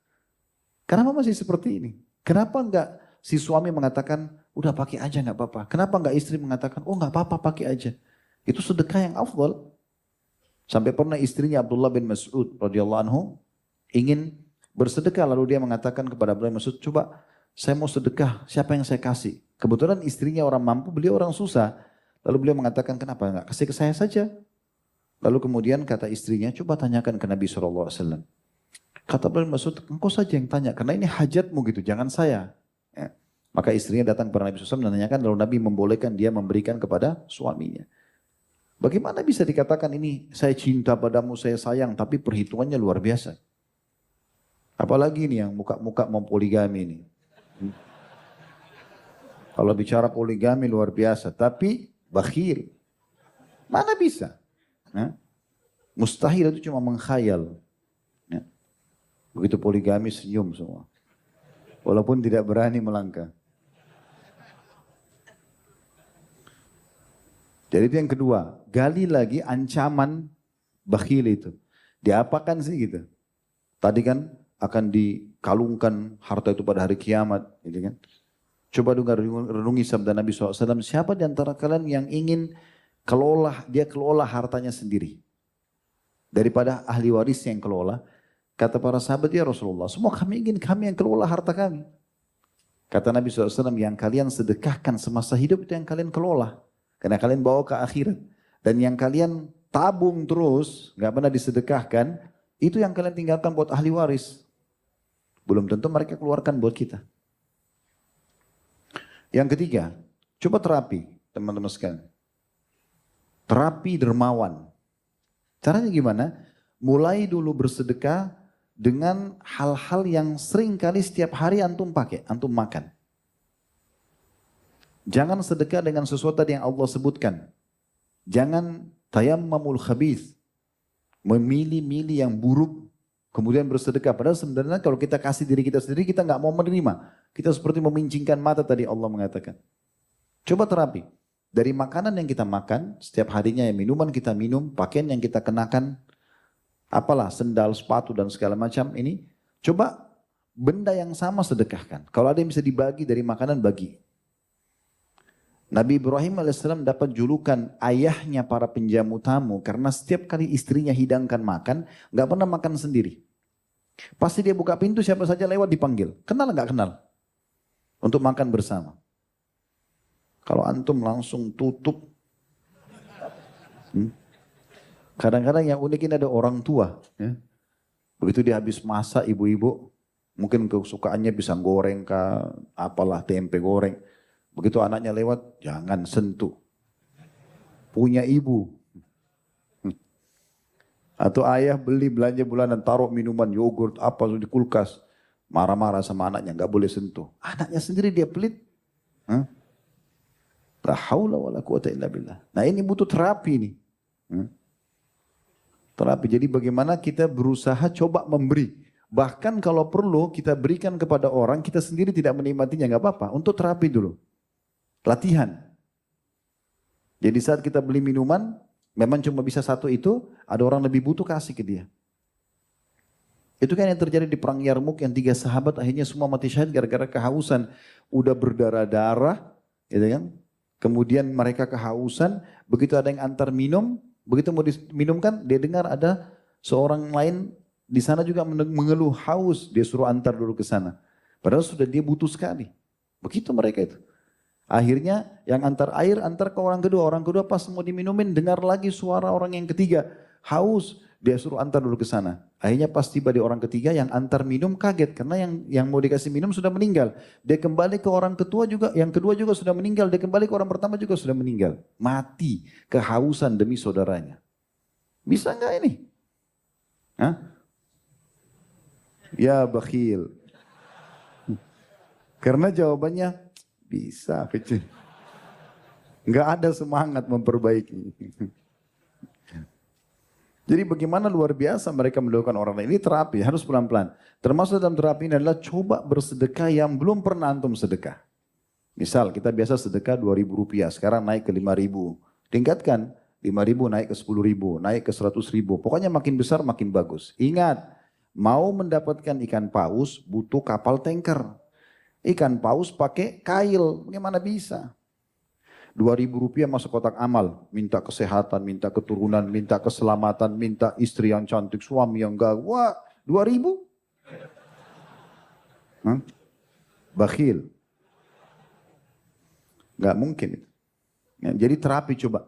[SPEAKER 1] Kenapa masih seperti ini? Kenapa enggak si suami mengatakan, udah pakai aja enggak apa-apa. Kenapa enggak istri mengatakan, oh enggak apa-apa pakai aja. Itu sedekah yang afdal. Sampai pernah istrinya Abdullah bin Mas'ud radhiyallahu anhu ingin bersedekah. Lalu dia mengatakan kepada Abdullah bin Mas'ud, coba saya mau sedekah, siapa yang saya kasih? Kebetulan istrinya orang mampu, beliau orang susah. Lalu beliau mengatakan, kenapa enggak kasih ke saya saja? Lalu kemudian kata istrinya, coba tanyakan ke Nabi SAW. Kata Abdullah bin Mas'ud, engkau saja yang tanya, karena ini hajatmu gitu, jangan saya. Ya. Maka istrinya datang kepada Nabi SAW dan menanyakan, lalu Nabi membolehkan dia memberikan kepada suaminya. Bagaimana bisa dikatakan ini, saya cinta padamu, saya sayang, tapi perhitungannya luar biasa. Apalagi ini yang muka-muka mau poligami ini. Kalau bicara poligami luar biasa, tapi bakhil. Mana bisa? Nah, mustahil itu cuma mengkhayal. Ya. Begitu poligami senyum semua. Walaupun tidak berani melangkah. Jadi itu yang kedua, gali lagi ancaman bakhil itu. Diapakan sih gitu? Tadi kan akan dikalungkan harta itu pada hari kiamat, gitu kan? Coba juga renungi sabda Nabi SAW, siapa di antara kalian yang ingin dia kelola hartanya sendiri? Daripada ahli waris yang kelola, kata para sahabat, ya Rasulullah, semua kami ingin kami yang kelola harta kami. Kata Nabi SAW, yang kalian sedekahkan semasa hidup itu yang kalian kelola. Karena kalian bawa ke akhirat. Dan yang kalian tabung terus, gak pernah disedekahkan, itu yang kalian tinggalkan buat ahli waris. Belum tentu mereka keluarkan buat kita. Yang ketiga, coba terapi, teman-teman sekalian. Terapi dermawan. Caranya gimana? Mulai dulu bersedekah dengan hal-hal yang sering kali setiap hari antum pakai, antum makan. Jangan sedekah dengan sesuatu yang Allah sebutkan. Jangan tayammamul khabith. Memilih-milih yang buruk, kemudian bersedekah. Padahal sebenarnya kalau kita kasih diri kita sendiri, kita nggak mau menerima. Kita seperti memincingkan mata tadi Allah mengatakan. Coba terapi. Dari makanan yang kita makan, setiap harinya yang minuman kita minum, pakaian yang kita kenakan, apalah sendal, sepatu dan segala macam ini, coba benda yang sama sedekahkan. Kalau ada yang bisa dibagi dari makanan, bagi. Nabi Ibrahim AS dapat julukan ayahnya para penjamu tamu karena setiap kali istrinya hidangkan makan, nggak pernah makan sendiri. Pasti dia buka pintu, siapa saja lewat dipanggil. Kenal nggak kenal? Untuk makan bersama. Kalau antum langsung tutup. Kadang-kadang yang unik ini ada orang tua. Ya. Begitu dia habis masak ibu-ibu, mungkin kesukaannya bisa goreng kah, apalah tempe goreng. Begitu anaknya lewat, jangan sentuh. Punya ibu. Atau ayah beli belanja bulanan, taruh minuman, yogurt, apa di kulkas. Marah-marah sama anaknya, nggak boleh sentuh. Anaknya sendiri dia pelit. La haula wala quwata illa billah. Nah ini butuh terapi nih. Terapi, jadi bagaimana kita berusaha coba memberi. Bahkan kalau perlu kita berikan kepada orang, kita sendiri tidak menikmatinya, nggak apa-apa. Untuk terapi dulu. Latihan. Jadi saat kita beli minuman, memang cuma bisa satu itu, ada orang lebih butuh, kasih ke dia. Itu kan yang terjadi di perang Yarmuk yang 3 sahabat akhirnya semua mati syahid gara-gara kehausan. Udah berdarah-darah, gitu kan. Kemudian mereka kehausan, begitu ada yang antar minum, begitu mau diminumkan, dia dengar ada seorang lain di sana juga mengeluh haus, dia suruh antar dulu ke sana. Padahal sudah dia butuh sekali. Begitu mereka itu. Akhirnya yang antar air antar ke orang kedua pas mau diminumin dengar lagi suara orang yang ketiga, haus, dia suruh antar dulu ke sana. Akhirnya pas tiba di orang ketiga yang antar minum kaget karena yang mau dikasih minum sudah meninggal. Dia kembali ke orang ketua juga, yang kedua juga sudah meninggal, dia kembali ke orang pertama juga sudah meninggal. Mati kehausan demi saudaranya. Bisa enggak ini? Hah? Ya bakhil. Karena jawabannya bisa kecil. Enggak ada semangat memperbaiki. Jadi bagaimana luar biasa mereka mendoakan orang lain. Ini terapi, harus pelan-pelan. Termasuk dalam terapi ini adalah coba bersedekah yang belum pernah antum sedekah. Misal kita biasa sedekah Rp2.000, sekarang naik ke 5.000. Tingkatkan 5.000 naik ke 10.000, naik ke 100.000. Pokoknya makin besar makin bagus. Ingat, mau mendapatkan ikan paus butuh kapal tanker. Ikan paus pakai kail, bagaimana bisa? Rp2.000 masuk kotak amal, minta kesehatan, minta keturunan, minta keselamatan, minta istri yang cantik, suami yang gagah. Wah, 2.000? Bakhil. Gak mungkin itu. Ya, jadi terapi coba.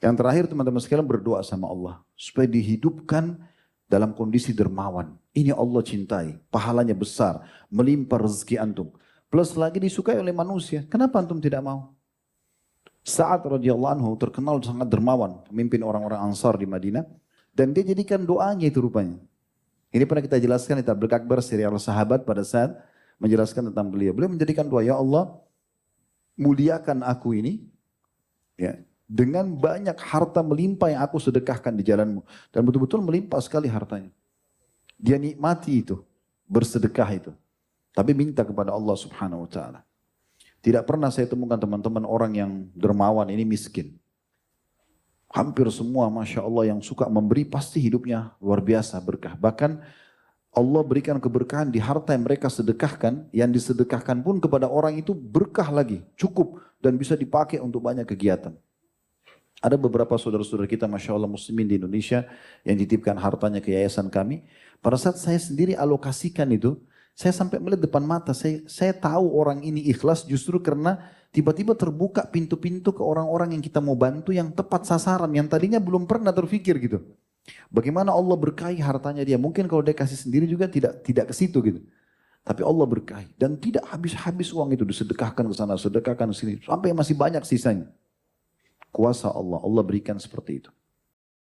[SPEAKER 1] Yang terakhir teman-teman sekalian berdoa sama Allah. Supaya dihidupkan dalam kondisi dermawan. Ini Allah cintai, pahalanya besar, melimpah rezeki antum. Plus lagi disukai oleh manusia. Kenapa antum tidak mau? Sa'ad radhiyallahu anhu terkenal sangat dermawan, pemimpin orang-orang Ansar di Madinah, dan dia jadikan doanya itu rupanya. Ini pernah kita jelaskan di Tabligh Akbar serial sahabat pada saat menjelaskan tentang beliau. Beliau menjadikan doa, ya Allah, muliakan aku ini, ya, dengan banyak harta melimpah yang aku sedekahkan di jalanmu. Dan betul-betul melimpah sekali hartanya. Dia nikmati itu, bersedekah itu. Tapi minta kepada Allah subhanahu wa ta'ala. Tidak pernah saya temukan teman-teman orang yang dermawan ini miskin. Hampir semua Masya Allah yang suka memberi pasti hidupnya luar biasa berkah. Bahkan Allah berikan keberkahan di harta yang mereka sedekahkan. Yang disedekahkan pun kepada orang itu berkah lagi, cukup dan bisa dipakai untuk banyak kegiatan. Ada beberapa saudara-saudara kita Masya Allah muslimin di Indonesia yang dititipkan hartanya ke yayasan kami. Pada saat saya sendiri alokasikan itu, saya sampai melihat depan mata, saya tahu orang ini ikhlas justru karena tiba-tiba terbuka pintu-pintu ke orang-orang yang kita mau bantu yang tepat sasaran, yang tadinya belum pernah terfikir gitu. Bagaimana Allah berkahi hartanya dia, mungkin kalau dia kasih sendiri juga tidak ke situ gitu. Tapi Allah berkahi dan tidak habis-habis uang itu disedekahkan ke sana, sedekahkan ke sini, sampai masih banyak sisanya. Kuasa Allah, Allah berikan seperti itu.